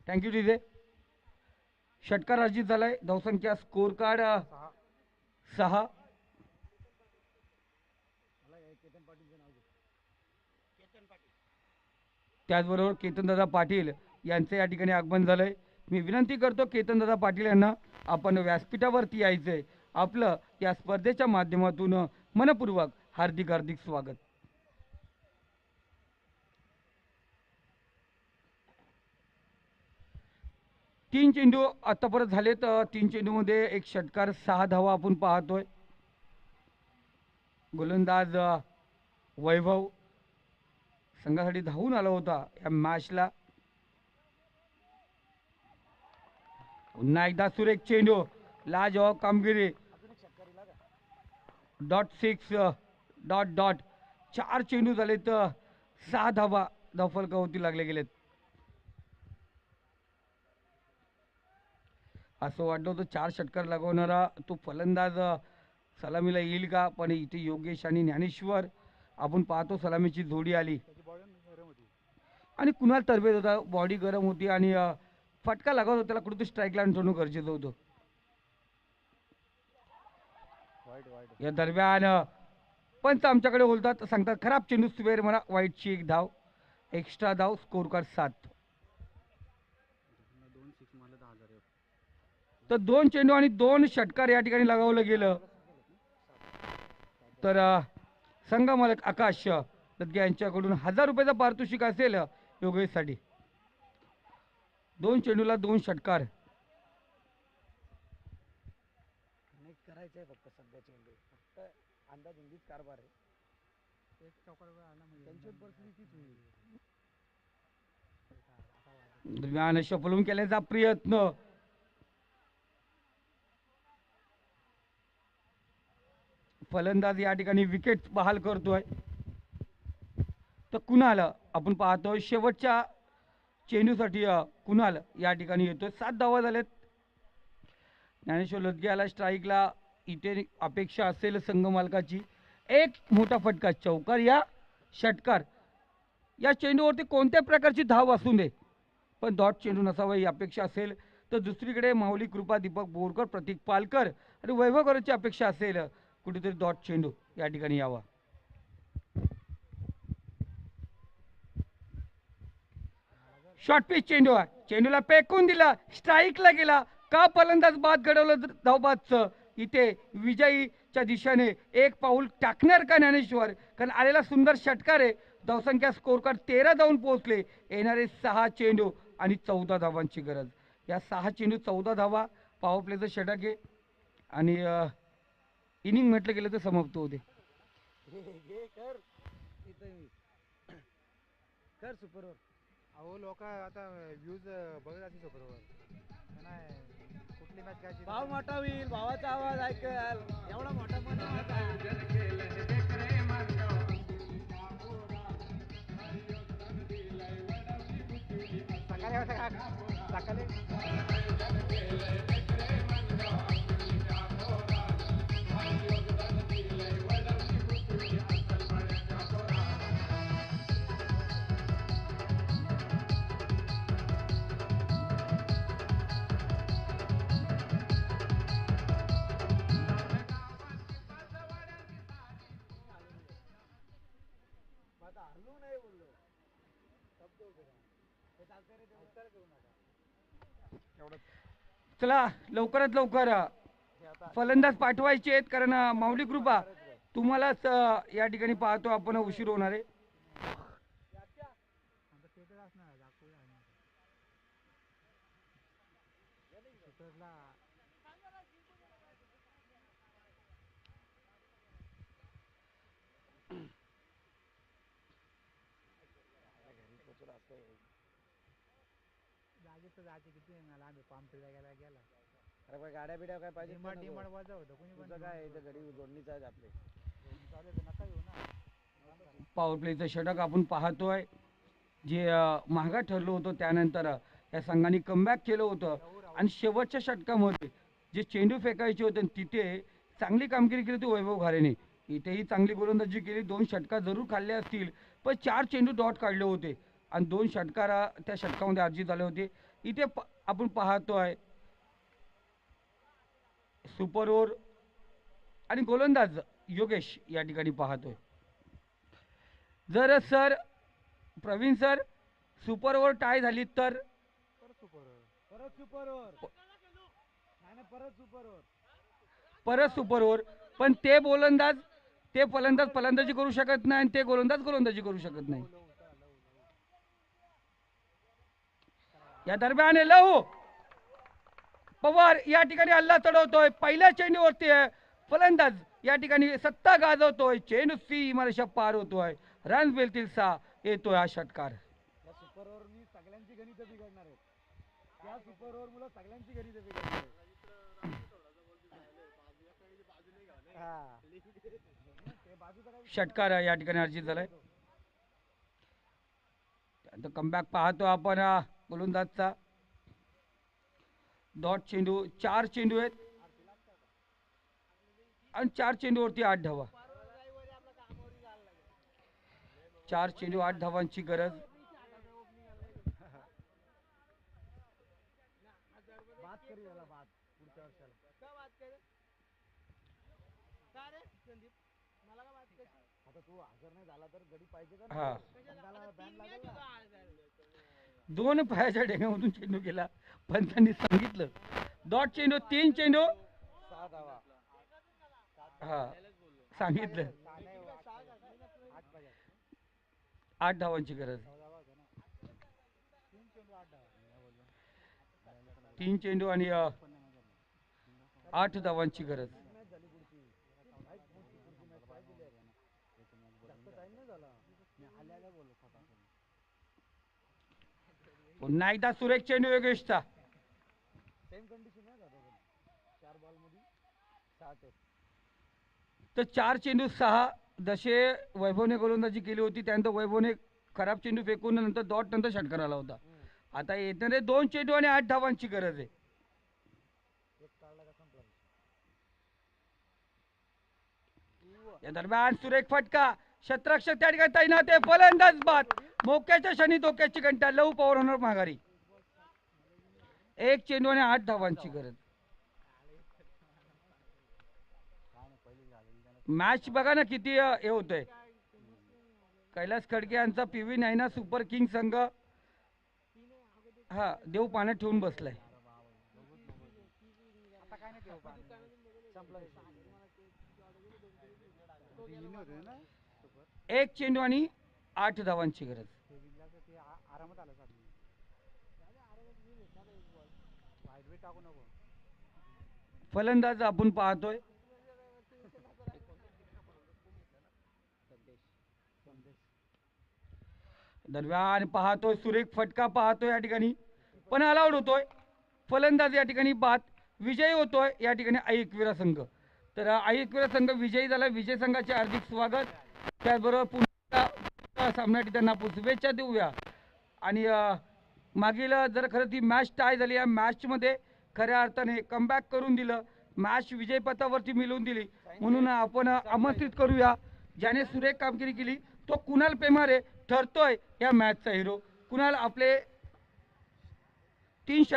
Thank you DJ. षटकार अर्जित झालाय. धावसंख्या स्कोर कार्ड 6. त्याचबरोबर केतनदादा पाटील यांचं या ठिकाणी आगमन झालंय. मी विनंती करतो केतनदादा पाटील यांना आपण व्यासपीठावरती यायचंय. आपलं या स्पर्धेच्या माध्यमातून मनपूर्वक हार्दिक हार्दिक स्वागत. तीन चेंडू आतापर्यंत झालेत. 3 चेंडूमध्ये एक षटकार 6 धावा आपण पाहतोय. गोलंदाज वैभव संघासाठी धावून आला होता या मॅचला. पुन्हा एकदा सुरेख चेंडू. लाजवाब कामगिरी. .6 ... 4 चेंडू झालेत. 6 धावा धावफलकावरती लागले गेलेत. असं वाटलं होतं 4 षटकार लागवणारा तो फलंदाज सलामीला येईल का, पण इथे योगेश आणि ज्ञानेश्वर आपण पाहतो सलामीची जोडी आली आणि कुणाल तरबेज होता. बॉडी गरम होती आणि फटका लागत होता. त्याला कुठे स्ट्राईक लाईन ठेवणं गरजेचं होतं. या दरम्यान पंच आमच्याकडे बोलतात, सांगतात खराब चेंडू स्क्वेअर म्हणा. वाईटची 1 धाव. एक्स्ट्रा धाव. Score card 7. तर 2 चेंडू आणि 2 षटकार या ठिकाणी लगावलं गेलं. तर संघ मालक आकाश दत्गे यांच्याकडून 1000 रुपयाचा पारितोषिक असेल योगेशसाठी. 2 चेंडूला 2 षटकार. करायचंय फक्त सध्या चेंडू. फक्त अंदाज इंग्लिश कारभार आहे. त्यांची परिस्थितीच होईल. दरम्यान शफलून केल्याचा प्रयत्न. फलंदाज या ठिकाणी विकेट बहाल करतोय. तर कुणाल आपण पाहतोय शेवटच्या चेंडूसाठी कुणाल या ठिकाणी येतोय. 7 धावा झालेत. ज्ञानेश्वर लदगे याला स्ट्राईकला. इथे अपेक्षा असेल संघ मालकाची एक मोठा फटका. चौकार या षटकार या चेंडूवरती कोणत्या प्रकारची धाव असू दे पण डॉट चेंडू नसावा ही अपेक्षा असेल. तर दुसरीकडे माऊली कृपा, दीपक बोरकर, प्रतीक पालकर आणि वैभव गौरवची अपेक्षा असेल कुठेतरी डॉट चेंडू या ठिकाणी यावा. शॉर्ट पिच चेंडू आहे. चेंडूला फेकून दिला. स्ट्राईकला गेला का फलंदाज बाद घडवलं धावबादचं. इथे विजयीच्या दिशेने एक पाऊल टाकणार का ज्ञानेश्वर, कारण आलेला सुंदर षटकार आहे. धावसंख्या स्कोर कार्ड 13 जाऊन पोहोचले. येणारे 6 चेंडू आणि 14 धावांची गरज. या 6 चेंडू 14 धावा. पॉवर प्लेचं षटक आहे आणि इनिंग म्हटलं गेलं तर समाप्त होते. कर सुपरवर. अहो लोक आता व्ह्यूज बघत असतील सुपरवर. कुठली मॅच काय भाव मोठा होईल. भावाचा आवाज ऐकल. एवढा मोठा पण सकाळी चला लवकरात लवकर फलंदाज पाठवायचे आहेत, कारण माऊली कृपा तुम्हालाच या ठिकाणी पाहतो आपण उशीर होणार आहे. अरे बा, गाड्या बिड्या काय पाहिजे तुझं काय इथं घडी जोडणीचं आहे आपले. पॉवर प्लेचं षटक आपण पाहतोय, जे महागात ठरलं होतं. त्यानंतर या संघाने कमबॅक केलं होतं आणि शेवटच्या षटकामध्ये जे चेंडू फेकायचे होते तिथे चांगली कामगिरी केली होती वैभव घारेने. इथेही चांगली गोलंदाजी केली, 2 षटकार जरूर खाल्ले असतील, पण 4 चेंडू डॉट काढले होते आणि 2 षटकार त्या षटकामध्ये अर्जित झाले होते. इथे आपण पाहतोय सुपर ओव्हर आणि गोलंदाज योगेश या ठिकाणी पाहतोय. जर sir Praveen sir super over tie झाली तर परत सुपर ओव्हर, पण ते फलंदाज फलंदाजी करू शकत नाही आणि ते गोलंदाजी करू शकत नाही. या दरम्यान लहू पवार या ठिकाणी हल्ला चढवतोय. पहिल्या चेंडूवरती फलंदाज या ठिकाणी सत्ता गाजवतोय. चेंडू सीमारेषा पार होतोय. रन मिळतील 6, येतोय हा षटकार. सुपर ओव्हरनी सगळ्यांची गणित बिघडणार आहेत. त्या सुपर ओव्हर मुळे सगळ्यांची गणित बिघडणार आहेत. षटकार या ठिकाणी अर्जित झालाय. त्यानंतर कमबॅक पाहतो आपण गोलंदाजचा. डॉट चेंडू, 4 चेंडू आहेत आणि 4 चेंडूवरती 8 धावा. 4 चेंडू 8 धावांची गरज. हा, 2 पायाच्या ढेंगामधून चेंडू गेला, पण त्यांनी सांगितलं डॉट चेंडू, 3 चेंडू 6 धावा. हा सांगितलं 8 धावांची गरज. 3 चेंडू आणि 8 धावांची गरज. पुन्हा एकदा सुरेख चेंडू योगेशचा. तर 4 चेंडू 6, जसे वैभवने गोलंदाजी केली होती त्यानंतर वैभवने खराब चेंडू फेकून नंतर डॉट नंतर षटकार आला होता. आता येणारे 2 चेंडू आणि 8 धावांची गरज आहे. या दरम्यान सुरेख फटका, क्षेत्ररक्षक त्या ठिकाणी तैनात आहे. फलंदाज बाद, मोक्याच्या क्षणी धोक्याची घंटा. लव पॉवर होणार माघारी. 1 चेंडू आणि 8 धावांची गरज. मॅच बघा ना किती हे होतंय. कैलास खडके यांचा PV नायना सुपर किंग संघ हा देव पाण्यात ठेवून बसलाय. एक चेंडू आणि 8 धावांची गरज. फलंदाज आपण पाहतोय दरम्यान पाहतोय सुरेख फटका पाहतोय या ठिकाणी, पण अलाउड होतोय. फलंदाज या ठिकाणी बाद, विजयी होतोय या ठिकाणी ऐकवीरा संघ. तर ऐकवीरा संघ विजयी झाला. विजय संघाचे हार्दिक स्वागत. त्याचबरोबर पुन्हा सामन्यासाठी त्यांना शुभेच्छा देऊया. आणि मागील जर खरं ती मॅच टाय झाली, या मॅचमध्ये खऱ्या अर्थाने कमबॅक करून दिलं, मॅच विजयपथावरती मिळवून दिली. म्हणून आपण आमंत्रित करूया ज्याने सुरेख कामगिरी केली तो कुणाल पेमारे ठरतोय या मॅचचा हिरो. कुणाल आपले 3 षटक